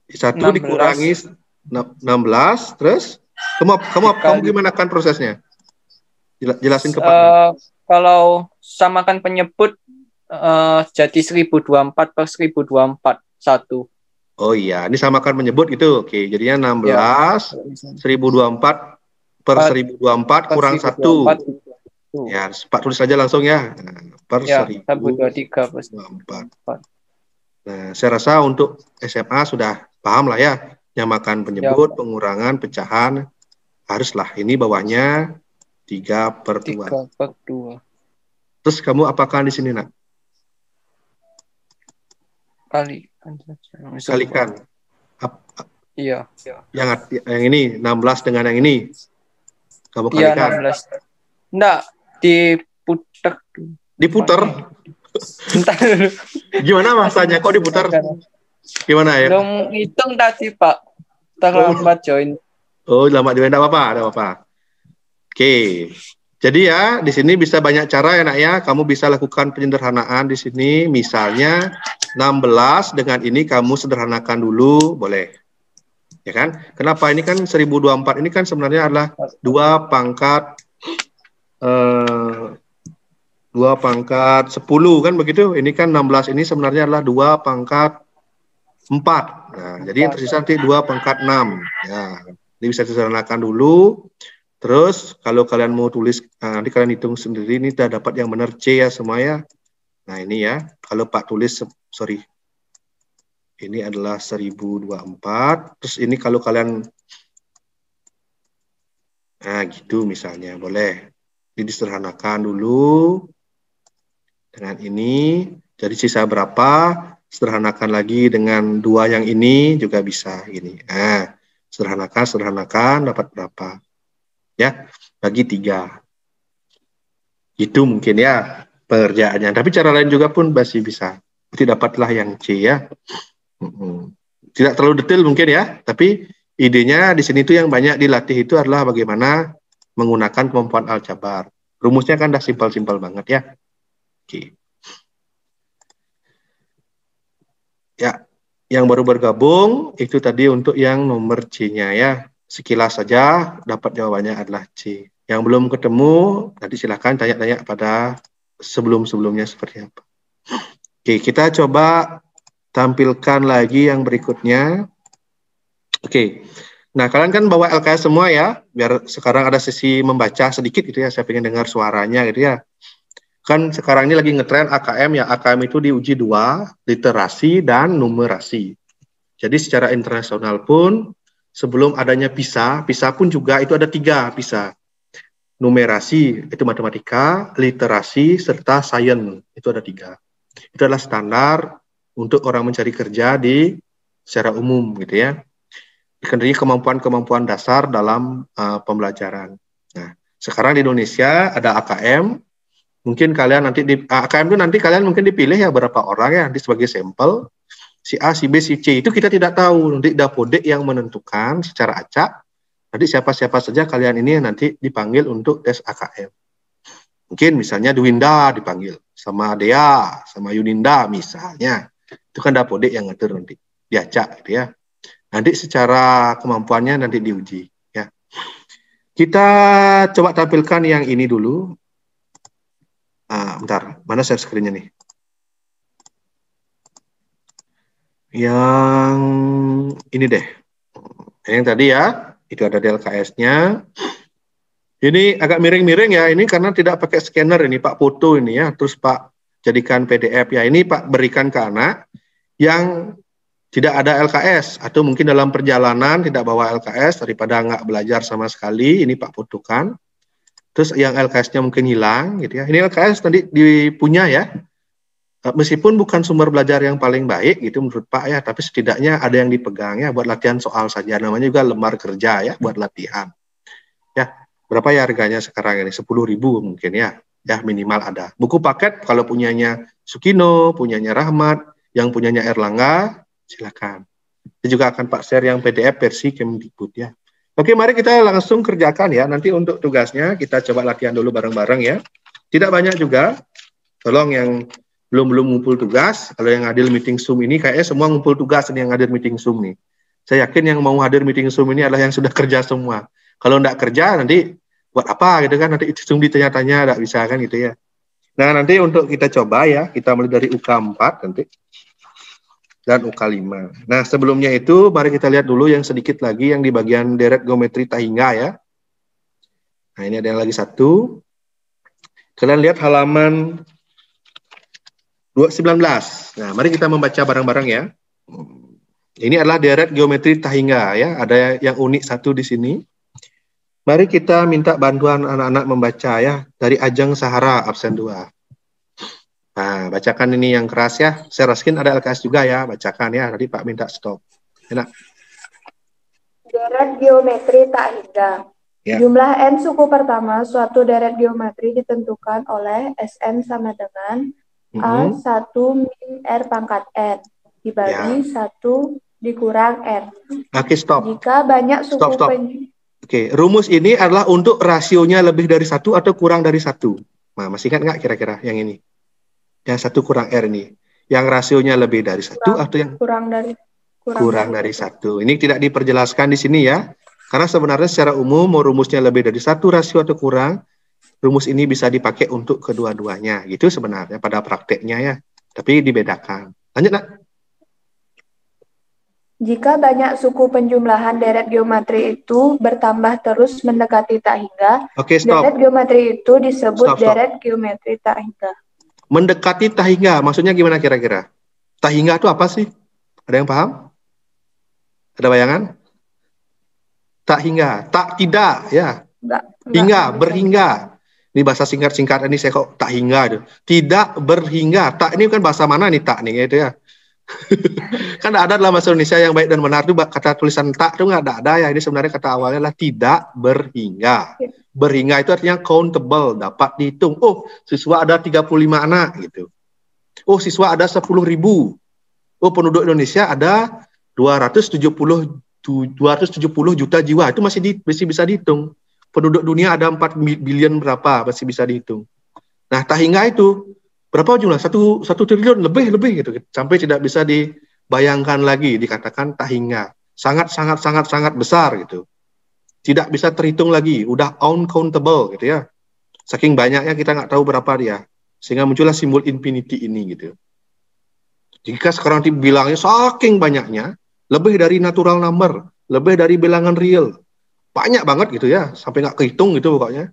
1 16. Dikurangi 16, terus kamu gimana kan prosesnya? Jelasin ke Pak. Kalau samakan penyebut jadi 1024 per 1024 1. Oh iya, ini samakan menyebut gitu. Oke, jadinya 16 ya. 1024 per 1024 kurang 1. Ya, Pak tulis saja langsung ya. Per ya, 1023 Nah, saya rasa untuk SMA sudah paham lah ya. Nyamakan penyebut, ya, pengurangan, pecahan. Haruslah. Ini bawahnya 3/2. 3/2. Terus kamu apakan di sini, Nak? Kalikan. Iya. Yang ini 16 dengan yang ini. Kamu kalikan. Iya, 16. Enggak, diputer. Bentar. Gimana masanya? Kok diputar? Gimana ya? Belum hitung tadi, Pak. Terlambat join. Oh, lambat join. Enggak apa-apa. Oke. Jadi ya, di sini bisa banyak cara ya, Nak ya. Kamu bisa lakukan penyederhanaan di sini. Misalnya 16 dengan ini kamu sederhanakan dulu, boleh. Ya kan? Kenapa? Ini kan 1024 ini kan sebenarnya adalah 2 pangkat 2 pangkat 10 kan begitu. Ini kan 16 ini sebenarnya adalah 2 pangkat 4. Nah, jadi yang tersisa nanti 2 pangkat 6. Ya, ini bisa disederhanakan dulu. Terus kalau kalian mau tulis, nanti kalian hitung sendiri, ini sudah dapat yang benar C ya semua ya. Nah ini ya, kalau Pak tulis, sorry, ini adalah 1024. Terus ini kalau kalian, nah gitu misalnya, boleh. Ini disederhanakan dulu dengan ini. Jadi sisa berapa? Sederhanakan lagi dengan 2 yang ini juga bisa gini. Nah, sederhanakan dapat berapa? Ya, bagi 3. Itu mungkin ya pengerjaannya. Tapi cara lain juga pun masih bisa. Nanti dapatlah yang C ya. Tidak terlalu detail mungkin ya, tapi idenya di sini tuh yang banyak dilatih itu adalah bagaimana menggunakan kemampuan aljabar. Rumusnya kan udah simpel-simpel banget ya. Oke. Ya, yang baru bergabung itu tadi untuk yang nomor C-nya ya. Sekilas saja dapat jawabannya adalah C. Yang belum ketemu, nanti silakan tanya-tanya pada sebelum-sebelumnya seperti apa. Oke, kita coba tampilkan lagi yang berikutnya. Oke, nah kalian kan bawa LKS semua ya, biar sekarang ada sesi membaca sedikit gitu ya, saya pengen dengar suaranya gitu ya. Kan sekarang ini lagi ngetren AKM ya, AKM itu diuji 2, literasi dan numerasi. Jadi secara internasional pun, sebelum adanya PISA pun juga itu ada 3 PISA. Numerasi, itu matematika, literasi, serta sains, itu ada 3. Itu adalah standar untuk orang mencari kerja secara umum gitu ya. Dikenai kemampuan-kemampuan dasar dalam pembelajaran. Nah, sekarang di Indonesia ada AKM, mungkin kalian nanti di AKM itu nanti kalian mungkin dipilih ya berapa orang ya nanti sebagai sampel. Si A, si B, si C itu kita tidak tahu, nanti Dapodek yang menentukan secara acak. Nanti siapa-siapa saja kalian ini nanti dipanggil untuk tes AKM. Mungkin misalnya Dwinda dipanggil, sama Dea, sama Yuninda misalnya. Itu kan Dapodek yang ngatur nanti, diacak gitu ya. Nanti secara kemampuannya nanti diuji ya. Kita coba tampilkan yang ini dulu. Bentar, mana share screen-nya nih? Yang ini deh. Yang tadi ya, itu ada DLKS-nya. Ini agak miring-miring ya, ini karena tidak pakai scanner ini Pak, foto ini ya, terus Pak jadikan PDF ya. Ini Pak berikan ke anak yang tidak ada LKS atau mungkin dalam perjalanan tidak bawa LKS daripada nggak belajar sama sekali, ini Pak fotokan. Terus yang LKS-nya mungkin hilang gitu ya. Ini LKS tadi dipunya ya. Meskipun bukan sumber belajar yang paling baik gitu menurut Pak ya, tapi setidaknya ada yang dipegang ya buat latihan soal saja. Namanya juga lembar kerja ya buat latihan. Ya, berapa ya harganya sekarang ini? 10.000 mungkin ya. Ya minimal ada. Buku paket kalau punyanya Sukino, punyanya Rahmat, yang punyanya Erlangga, silakan. Saya juga akan Pak share yang PDF versi Kemdikbud ya. Oke, mari kita langsung kerjakan ya. Nanti untuk tugasnya kita coba latihan dulu bareng-bareng ya. Tidak banyak juga. Tolong yang belum ngumpul tugas, kalau yang hadir meeting Zoom ini kayaknya semua ngumpul tugas ini yang hadir meeting Zoom nih. Saya yakin yang mau hadir meeting Zoom ini adalah yang sudah kerja semua. Kalau enggak kerja nanti buat apa gitu kan, nanti Zoom ditanya-tanya enggak bisa kan gitu ya. Nah, nanti untuk kita coba ya, kita mulai dari UK 4 nanti dan UK 5. Nah, sebelumnya itu mari kita lihat dulu yang sedikit lagi yang di bagian deret geometri Tahingga ya. Nah, ini ada yang lagi satu. Kalian lihat halaman 19. Nah, mari kita membaca bareng-bareng ya. Ini adalah deret geometri Tahingga ya. Ada yang unik satu di sini. Mari kita minta bantuan anak-anak membaca ya dari Ajeng Sahara absen 2. Nah, bacakan ini yang keras ya. Saya raskin ada LKS juga ya, bacakan ya. Tadi Pak minta stop. Enak. Deret geometri Tahingga. Ya. Jumlah n suku pertama suatu deret geometri ditentukan oleh Sn sama dengan A1 min R pangkat N dibagi 1 dikurang N. Oke, stop. Jika banyak suku Oke, rumus ini adalah untuk rasionya lebih dari 1 atau kurang dari 1. Nah, masih ingat nggak kira-kira yang ini? Yang 1 kurang R ini. Yang rasionya lebih dari 1 atau yang kurang dari 1. Ini tidak diperjelaskan di sini ya. Karena sebenarnya secara umum mau rumusnya lebih dari 1 rasio atau kurang, rumus ini bisa dipakai untuk kedua-duanya. Gitu sebenarnya pada prakteknya ya. Tapi dibedakan. Lanjut, Nak. Jika banyak suku penjumlahan deret geometri itu bertambah terus mendekati tak hingga, Oke, stop. deret geometri itu disebut Stop. deret geometri tak hingga. Mendekati tak hingga, maksudnya gimana kira-kira? Tak hingga itu apa sih? Ada yang paham? Ada bayangan? Tak hingga, tak tidak, ya. Hingga, berhingga. Ini bahasa singkat-singkat ini saya kok tak hingga itu. Tidak berhingga. Tak ini kan bahasa mana nih tak nih gitu ya. Kan ada dalam bahasa Indonesia yang baik dan benar itu kata tulisan tak itu nggak ada ya. Ini sebenarnya kata awalnya adalah tidak berhingga. Berhingga itu artinya countable, dapat dihitung. Oh, siswa ada 35 anak gitu. Oh, siswa ada 10.000. Oh, penduduk Indonesia ada 270 juta jiwa. Itu masih bisa dihitung. Penduduk dunia ada 4 billion berapa, masih bisa dihitung. Nah, tak hingga itu berapa jumlah? 1 triliun lebih gitu. Sampai tidak bisa dibayangkan lagi, dikatakan tak hingga. Sangat besar gitu. Tidak bisa terhitung lagi, udah uncountable gitu ya. Saking banyaknya kita nggak tahu berapa dia. Sehingga muncullah simbol infinity ini gitu. Jika sekarang dibilangnya saking banyaknya, lebih dari natural number, lebih dari bilangan real. Banyak banget gitu ya, sampai nggak kehitung gitu pokoknya.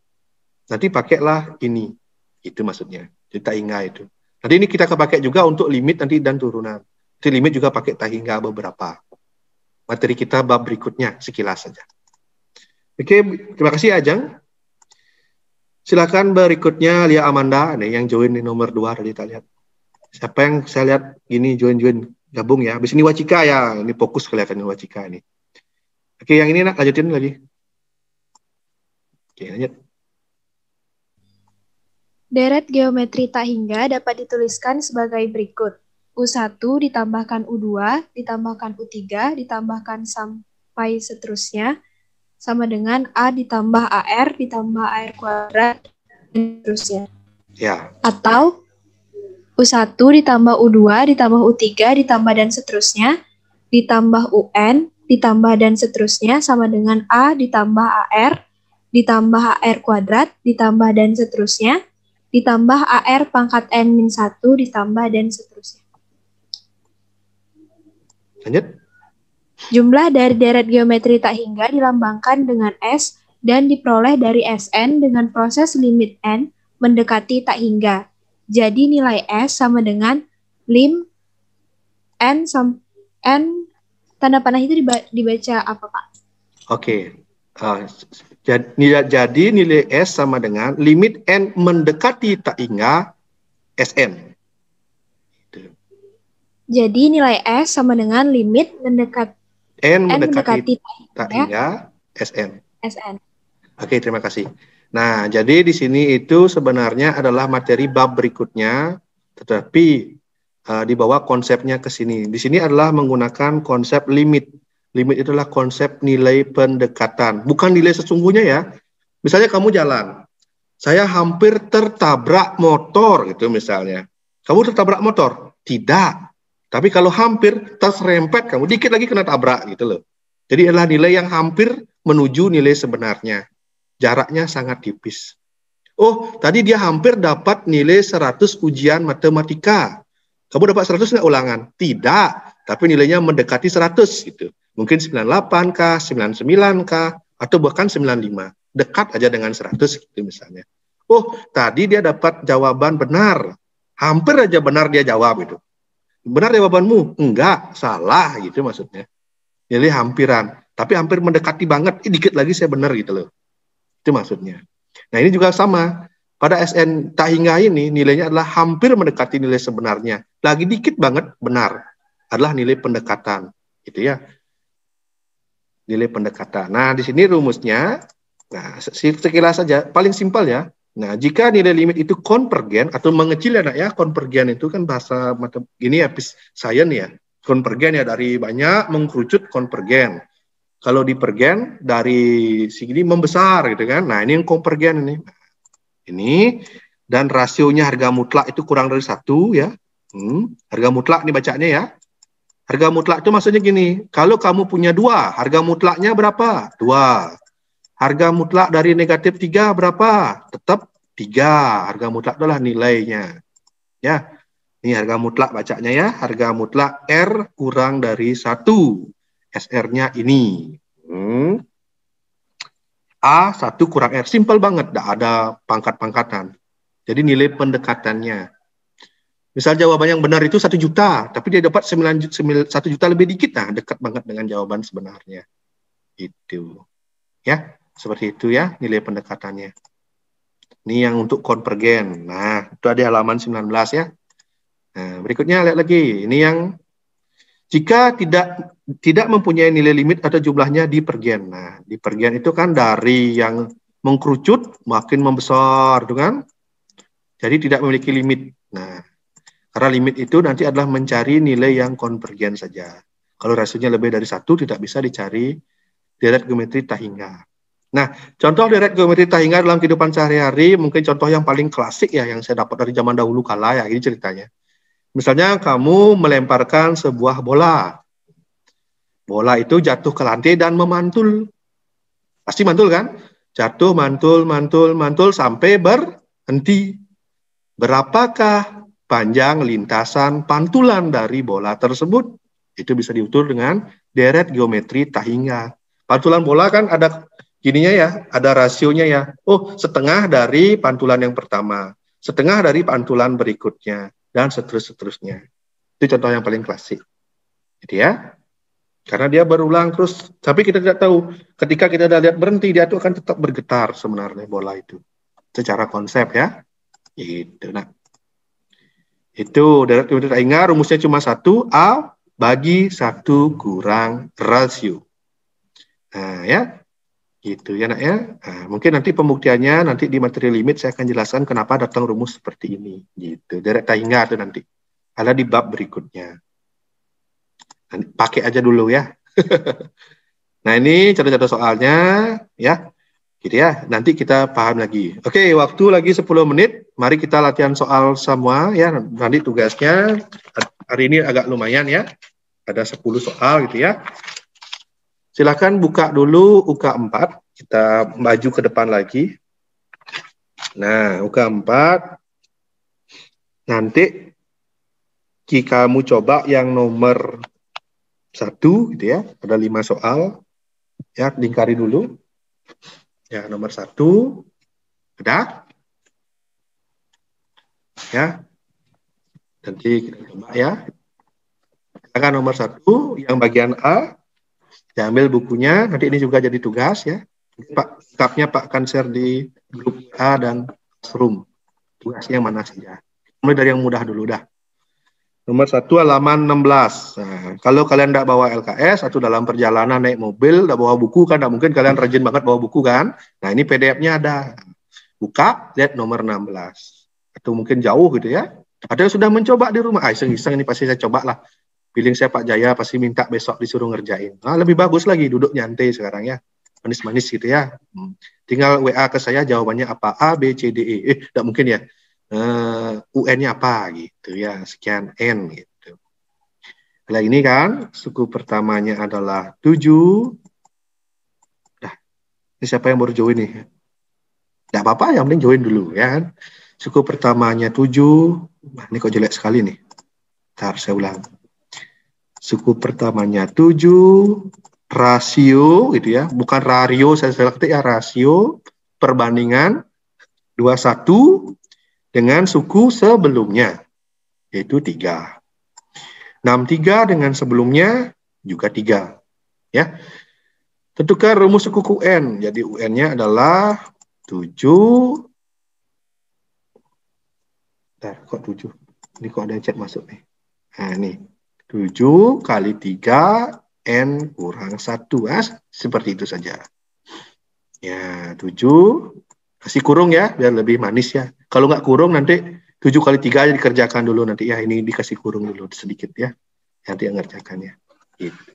Nanti pakailah ini. Itu maksudnya. Jadi tak hingga itu. Nanti ini kita kepakai juga untuk limit nanti dan turunan. Jadi limit juga pakai tak hingga beberapa. Materi kita bab berikutnya sekilas saja. Oke, terima kasih Ajeng. Silakan berikutnya Lia Amanda nih yang join di nomor 2 tadi kita lihat. Siapa yang saya lihat gini join gabung ya. Habis ini Wacika ya, ini fokus kelihatan Wacika ini. Oke, yang ini nak lanjutin lagi. Oke, lanjut. Deret geometri tak hingga dapat dituliskan sebagai berikut. U1 ditambahkan U2, ditambahkan U3, ditambahkan sampai seterusnya, sama dengan A ditambah AR, ditambah AR kuadrat, dan seterusnya. Ya. Atau U1 ditambah U2, ditambah U3, ditambah dan seterusnya, ditambah UN, ditambah dan seterusnya, sama dengan A ditambah AR, ditambah AR kuadrat, ditambah dan seterusnya, ditambah AR pangkat N-1, ditambah dan seterusnya. Lanjut. Jumlah dari deret geometri tak hingga dilambangkan dengan S dan diperoleh dari Sn dengan proses limit N mendekati tak hingga. Jadi nilai S sama dengan lim N tanda panah itu dibaca apa, Pak? Oke. Jadi nilai S sama dengan limit N mendekati tak hingga Sn. Jadi nilai S sama dengan limit N mendekati tak hingga Sn. Sn. Oke, terima kasih. Nah, jadi di sini itu sebenarnya adalah materi bab berikutnya, tetapi dibawa konsepnya ke sini. Di sini adalah menggunakan konsep limit. Limit itulah konsep nilai pendekatan, bukan nilai sesungguhnya ya. Misalnya kamu jalan, saya hampir tertabrak motor gitu misalnya. Kamu tertabrak motor? Tidak. Tapi kalau hampir terserempet, kamu dikit lagi kena tabrak gitu loh. Jadi adalah nilai yang hampir menuju nilai sebenarnya. Jaraknya sangat tipis. Oh, tadi dia hampir dapat nilai 100 ujian matematika. Kamu dapat 100 nggak ulangan? Tidak. Tapi nilainya mendekati 100 gitu. Mungkin 98K, 99K, atau bahkan 95. Dekat aja dengan 100 gitu misalnya. Oh, tadi dia dapat jawaban benar. Hampir aja benar dia jawab itu. Benar jawabanmu? Enggak, salah gitu maksudnya. Jadi hampiran. Tapi hampir mendekati banget. Dikit lagi saya benar gitu loh. Itu maksudnya. Nah ini juga sama. Pada Sn tak hingga ini nilainya adalah hampir mendekati nilai sebenarnya. Lagi dikit banget benar. Adalah nilai pendekatan. Gitu ya. Nilai pendekatan. Nah, di sini rumusnya, nah, sekilas saja, paling simpel ya. Nah, jika nilai limit itu konvergen atau mengecil ya, nak ya, konvergen itu kan bahasa gini ya, sains ya. Konvergen ya dari banyak mengkerucut konvergen. Kalau dipergen dari segini membesar gitu kan. Nah, ini yang konvergen ini. Ini dan rasionya harga mutlak itu kurang dari 1 ya. Harga mutlak ini bacanya ya. Harga mutlak itu maksudnya gini, kalau kamu punya 2, harga mutlaknya berapa? 2. Harga mutlak dari negatif 3 berapa? Tetap 3. Harga mutlak adalah nilainya. Ya. Ini harga mutlak bacanya ya. Harga mutlak R kurang dari 1. SR-nya ini. A 1 kurang R. Simpel banget. Tidak ada pangkat-pangkatan. Jadi nilai pendekatannya. Misal jawaban yang benar itu 1 juta. Tapi dia dapat 1 juta lebih dikit. Nah, dekat banget dengan jawaban sebenarnya. Itu. Ya. Seperti itu ya nilai pendekatannya. Ini yang untuk konvergen. Nah, itu ada halaman 19 ya. Nah, berikutnya lihat lagi. Ini yang jika tidak mempunyai nilai limit atau jumlahnya divergen. Nah, divergen itu kan dari yang mengkerucut makin membesar, kan? Jadi tidak memiliki limit. Nah, karena limit itu nanti adalah mencari nilai yang konvergen saja. Kalau rasionya lebih dari 1 tidak bisa dicari deret geometri tak hingga. Nah, contoh deret geometri tak hingga dalam kehidupan sehari-hari, mungkin contoh yang paling klasik ya, yang saya dapat dari zaman dahulu kala ya, ini ceritanya. Misalnya kamu melemparkan sebuah bola. Bola itu jatuh ke lantai dan memantul. Pasti mantul kan? Jatuh, mantul, mantul, mantul, sampai berhenti. Berapakah panjang lintasan pantulan dari bola tersebut? Itu bisa diukur dengan deret geometri tak hingga. Pantulan bola kan ada gininya ya, ada rasionya ya. Oh, setengah dari pantulan yang pertama, setengah dari pantulan berikutnya, dan seterusnya. Itu contoh yang paling klasik. Gitu ya. Karena dia berulang terus, tapi kita tidak tahu. Ketika kita sudah lihat berhenti, dia itu akan tetap bergetar sebenarnya bola itu. Secara konsep ya. Itu. Nah, itu deret geometri tak hingga, rumusnya cuma 1, A bagi 1 kurang rasio. Nah, ya. Gitu ya nak ya. Nah, mungkin nanti pembuktiannya nanti di materi limit saya akan jelaskan kenapa datang rumus seperti ini. Gitu. Deret tak hingga itu nanti. Ada di bab berikutnya. Nanti pakai aja dulu ya. Nah, ini contoh-contoh soalnya ya. Gitu ya. Nanti kita paham lagi. Oke, waktu lagi 10 menit. Mari kita latihan soal semua ya. Nanti tugasnya hari ini agak lumayan ya. Ada 10 soal gitu ya. Silakan buka dulu UK 4. Kita maju ke depan lagi. Nah, UK 4. Nanti jika kamu coba yang nomor 1 gitu ya. Ada 5 soal. Ya, lingkari dulu. Ya, nomor 1. Udah? Ya. Nanti kita coba ya. Silakan nomor 1 yang bagian A. Diambil bukunya, nanti ini juga jadi tugas ya. Pak, lengkapnya Pak akan share di grup A dan Classroom. Tugasnya yang mana saja. Mulai dari yang mudah dulu dah. Nomor 1 halaman 16. Nah, kalau kalian tidak bawa LKS atau dalam perjalanan naik mobil, tidak bawa buku kan, tidak mungkin kalian rajin banget bawa buku kan. Nah, ini PDF-nya ada. Buka, lihat nomor 16. Atau mungkin jauh gitu ya. Ada yang sudah mencoba di rumah. Iseng-iseng ini pasti saya coba lah. Feeling saya Pak Jaya pasti minta besok disuruh ngerjain. Nah, lebih bagus lagi duduk nyantai sekarang ya. Manis-manis gitu ya. Tinggal WA ke saya jawabannya apa. A, B, C, D, E. Tidak mungkin ya. UN-nya apa gitu ya. Sekian N gitu. Nah, ini kan suku pertamanya adalah 7. Nah, ini siapa yang baru join nih? Tidak apa-apa, yang penting join dulu ya kan. Suku pertamanya 7. Nah, ini kok jelek sekali nih. Ntar saya ulang. Suku pertamanya 7, rasio gitu ya, bukan rario, saya ketik ya, rasio perbandingan 21 dengan suku sebelumnya, yaitu 3. 63 dengan sebelumnya juga 3. Ya. Tentukan rumus suku UN, jadi UN-nya adalah 7. Bentar, kok 7? Ini kok ada chat masuk nih. Nah, ini. 7 kali 3 N kurang 1. Seperti itu saja. Ya, 7. Kasih kurung ya, biar lebih manis ya. Kalau nggak kurung nanti 7 kali 3 aja dikerjakan dulu nanti ya. Ini dikasih kurung dulu sedikit ya. Nanti yang ngerjakannya. Gitu.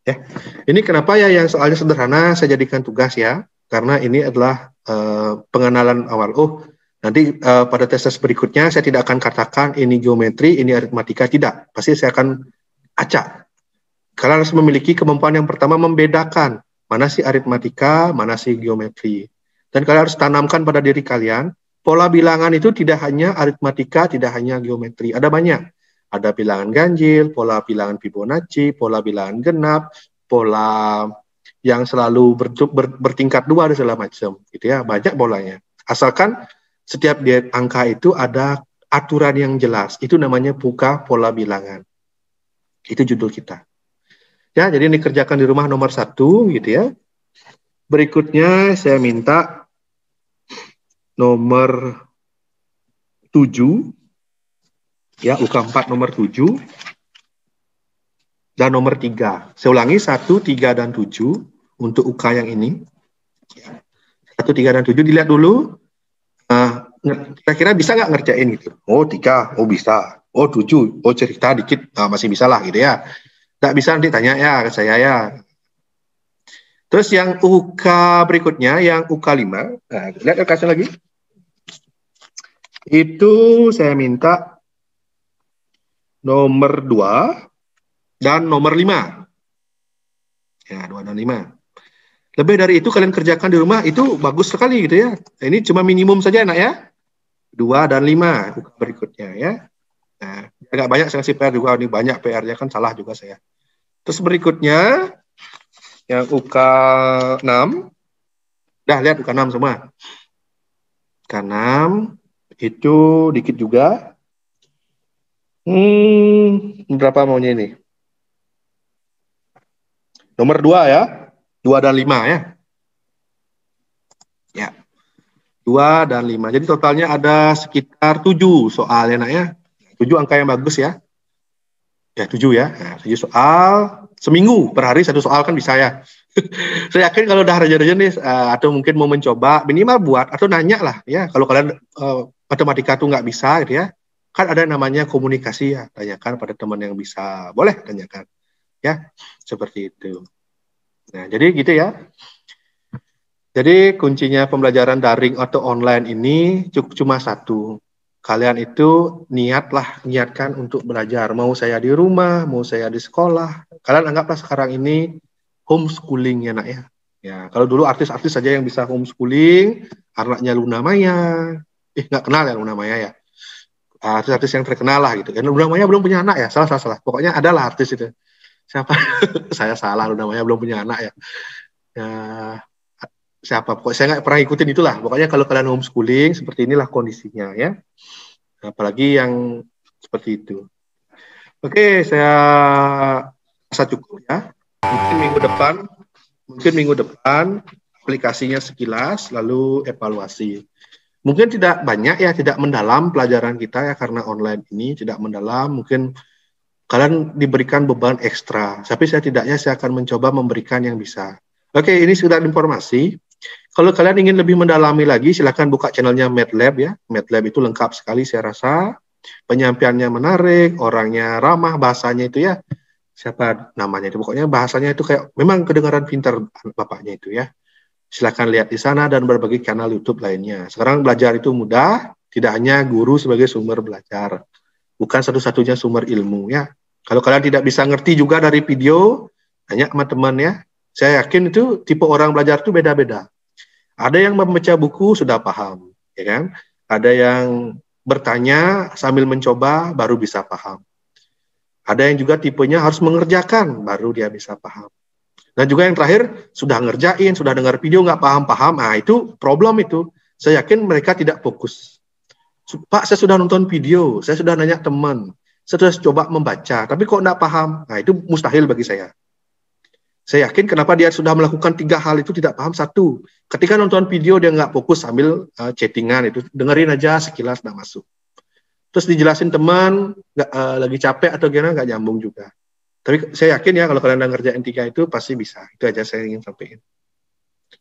Ya. Ini kenapa ya yang soalnya sederhana saya jadikan tugas ya. Karena ini adalah pengenalan awal. Oh, nanti pada tes berikutnya saya tidak akan katakan ini geometri, ini aritmatika, tidak. Pasti saya akan acak. Kalian harus memiliki kemampuan yang pertama membedakan mana sih aritmatika, mana sih geometri. Dan kalian harus tanamkan pada diri kalian, pola bilangan itu tidak hanya aritmatika, tidak hanya geometri, ada banyak. Ada bilangan ganjil, pola bilangan Fibonacci, pola bilangan genap, pola yang selalu bertingkat 2 dan segala macam, gitu ya, banyak polanya. Asalkan setiap angka itu ada aturan yang jelas, itu namanya buka pola bilangan. Itu judul kita. Ya, jadi ini kerjakan di rumah nomor 1, gitu ya. Berikutnya saya minta nomor 7, ya, UK4 nomor 7, dan nomor 3. Saya ulangi, 1, 3, dan 7 untuk UK yang ini. 1, 3, dan 7 dilihat dulu. Kira-kira bisa nggak ngerjain gitu? Oh 3, oh bisa. Oh 7, oh cerita dikit, masih bisa lah gitu ya. Nggak bisa nanti tanya ya ke saya ya. Terus yang UK berikutnya, yang UK 5, lihat kasih lagi. Itu saya minta nomor 2 dan nomor 5. Ya, 2 dan 5. Lebih dari itu kalian kerjakan di rumah, itu bagus sekali gitu ya. Ini cuma minimum saja nak ya. 2 dan 5 berikutnya ya. Nah, agak banyak saya kasih PR juga, ini banyak PR-nya kan salah juga saya. Terus berikutnya yang UK 6. Dah lihat UK 6 semua. UK 6 itu dikit juga. Berapa maunya ini? Nomor 2 ya. 2 dan 5 ya. Ya. 2 dan 5. Jadi totalnya ada sekitar 7 soal ya nak ya. 7 angka yang bagus ya. Ya 7 ya. Nah, 7 soal. Seminggu per hari 1 soal kan bisa ya. Saya yakin kalau udah rajin-rajin nih atau mungkin mau mencoba minimal buat atau nanya lah ya. Kalau kalian matematika tuh nggak bisa gitu ya. Kan ada namanya komunikasi ya. Tanyakan pada teman yang bisa. Boleh tanyakan. Ya. Seperti itu. Nah, jadi gitu ya. Jadi kuncinya pembelajaran daring atau online ini cuma satu. Kalian itu niatkan untuk belajar. Mau saya di rumah, mau saya di sekolah. Kalian anggaplah sekarang ini homeschooling ya nak ya. Ya, kalau dulu artis-artis saja yang bisa homeschooling, anaknya Luna Maya. Nggak kenal ya Luna Maya ya. Artis-artis yang terkenal lah gitu. Dan Luna Maya belum punya anak ya. Salah. Pokoknya adalah artis itu. Siapa? Saya salah, namanya belum punya anak ya. Siapa? Pokoknya saya nggak pernah ikutin itulah. Pokoknya kalau kalian homeschooling seperti inilah kondisinya ya. Apalagi yang seperti itu. Oke, saya rasa cukup ya. Mungkin minggu depan aplikasinya sekilas, lalu evaluasi. Mungkin tidak banyak ya, tidak mendalam pelajaran kita ya karena online ini tidak mendalam. Mungkin kalian diberikan beban ekstra, tapi saya akan mencoba memberikan yang bisa. Oke, ini sudah informasi. Kalau kalian ingin lebih mendalami lagi, silakan buka channelnya MATLAB ya. MATLAB itu lengkap sekali saya rasa. Penyampaiannya menarik, orangnya ramah, bahasanya itu ya. Siapa namanya itu? Pokoknya bahasanya itu kayak memang kedengaran pintar bapaknya itu ya. Silakan lihat di sana dan berbagai kanal YouTube lainnya. Sekarang belajar itu mudah, tidak hanya guru sebagai sumber belajar. Bukan satu-satunya sumber ilmu ya. Kalau kalian tidak bisa ngerti juga dari video, tanya sama teman ya. Saya yakin itu tipe orang belajar itu beda-beda. Ada yang membaca buku sudah paham, ya kan? Ada yang bertanya sambil mencoba baru bisa paham. Ada yang juga tipenya harus mengerjakan baru dia bisa paham. Dan juga yang terakhir sudah ngerjain, sudah dengar video nggak paham-paham, itu problem itu. Saya yakin mereka tidak fokus. Pak, saya sudah nonton video, saya sudah nanya teman, saya sudah coba membaca, tapi kok nggak paham? Nah, itu mustahil bagi saya. Saya yakin kenapa dia sudah melakukan 3 hal itu tidak paham. 1, ketika nonton video dia nggak fokus sambil chattingan itu, dengerin aja sekilas nggak masuk. Terus dijelasin teman, lagi capek atau gimana nggak nyambung juga. Tapi saya yakin ya kalau kalian udah ngerjain 3 itu pasti bisa. Itu aja saya ingin sampaikan.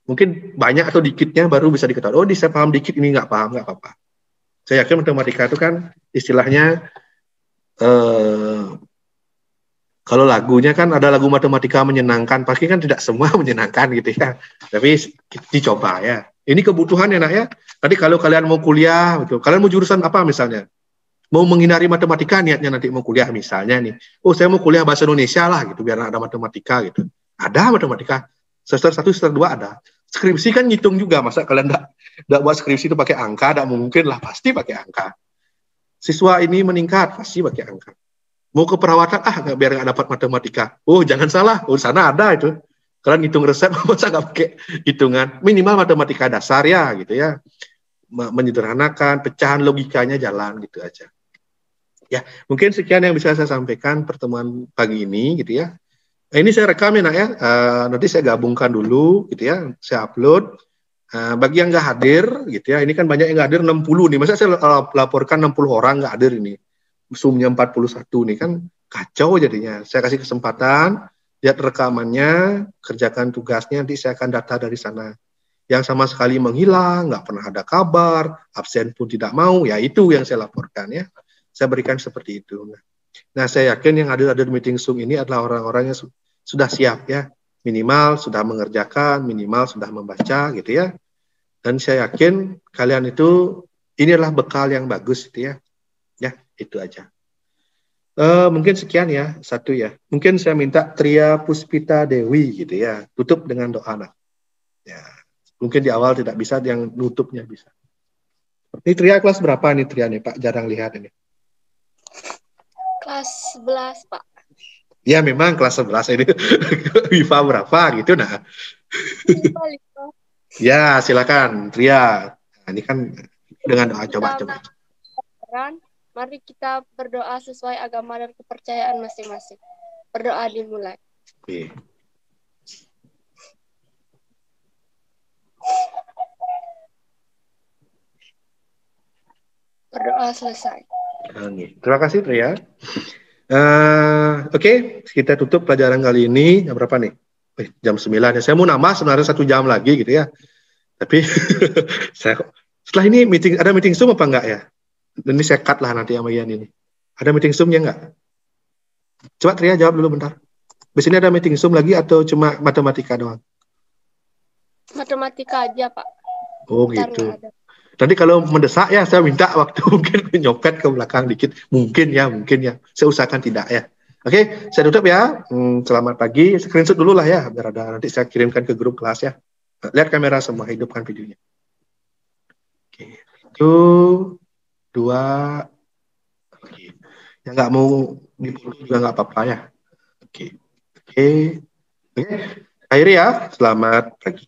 Mungkin banyak atau dikitnya baru bisa diketahui. Oh, saya paham dikit, ini nggak paham, nggak apa-apa. Saya yakin matematika itu kan istilahnya kalau lagunya kan ada lagu matematika menyenangkan, pasti kan tidak semua menyenangkan gitu ya. Tapi dicoba ya. Ini kebutuhan ya nak ya. Tadi kalau kalian mau kuliah, gitu, kalian mau jurusan apa misalnya? Mau menghindari matematika niatnya nanti mau kuliah misalnya nih. Oh saya mau kuliah bahasa Indonesia lah gitu biar ada matematika gitu. Ada matematika. Semester 1, semester 2 ada. Skripsi kan ngitung juga, masa kalian enggak buat skripsi itu pakai angka, enggak mungkin lah, pasti pakai angka. Siswa ini meningkat, pasti pakai angka. Mau ke perawatan, biar nggak dapat matematika. Oh, jangan salah, sana ada itu. Kalian hitung resep, masa nggak pakai hitungan. Minimal matematika dasar ya, gitu ya. Menyederhanakan, pecahan logikanya jalan, gitu aja. Ya, mungkin sekian yang bisa saya sampaikan pertemuan pagi ini, gitu ya. Ini saya rekam ya, nak ya. Nanti saya gabungkan dulu, gitu ya. Saya upload. Bagi yang nggak hadir, gitu ya. Ini kan banyak yang nggak hadir 60 nih. Masa saya laporkan 60 orang nggak hadir ini. Zoom-nya 41 nih kan kacau jadinya. Saya kasih kesempatan, lihat rekamannya, kerjakan tugasnya, nanti saya akan data dari sana. Yang sama sekali menghilang, nggak pernah ada kabar, absen pun tidak mau, ya itu yang saya laporkan ya. Saya berikan seperti itu. Nah, saya yakin yang hadir meeting Zoom ini adalah orang-orang yang sudah siap ya. Minimal sudah mengerjakan, minimal sudah membaca gitu ya. Dan saya yakin kalian itu, ini adalah bekal yang bagus gitu ya. Ya, itu aja. Mungkin sekian ya, satu ya. Mungkin saya minta Tria Puspita Dewi gitu ya, tutup dengan doa nak. Ya, mungkin di awal tidak bisa, yang nutupnya bisa. Ini Tria kelas berapa nih Tria nih Pak? Jarang lihat ini. Kelas 11 Pak. Ya memang kelas 11 ini. WIFA berapa gitu nah. Ya silakan Tria. Nah, ini kan dengan doa coba. Mari kita berdoa sesuai agama dan kepercayaan masing-masing. Berdoa dimulai. Oke. Berdoa selesai. Terima kasih Tria. Oke, kita tutup pelajaran kali ini. Jam berapa nih? Jam 9 ya. Saya mau nambah sebenarnya 1 jam lagi gitu ya. Tapi setelah ini ada meeting Zoom apa enggak ya? Ini saya cut lah nanti sama Ian ini. Ada meeting Zoom-nya enggak? Coba Tria jawab dulu bentar. Di sini ada meeting Zoom lagi atau cuma matematika doang? Matematika aja, Pak. Oh gitu. Nanti kalau mendesak ya saya minta waktu mungkin nyopet ke belakang dikit. Mungkin ya. Saya usahakan tidak ya. Oke, saya tutup ya. Selamat pagi. Screenshot dulu lah ya. Biar ada nanti saya kirimkan ke grup kelas ya. Lihat kamera semua, hidupkan videonya. Oke, 1, 2. Oke. Yang nggak mau dipoto juga nggak apa-apa ya. Oke. Akhirnya ya. Selamat pagi.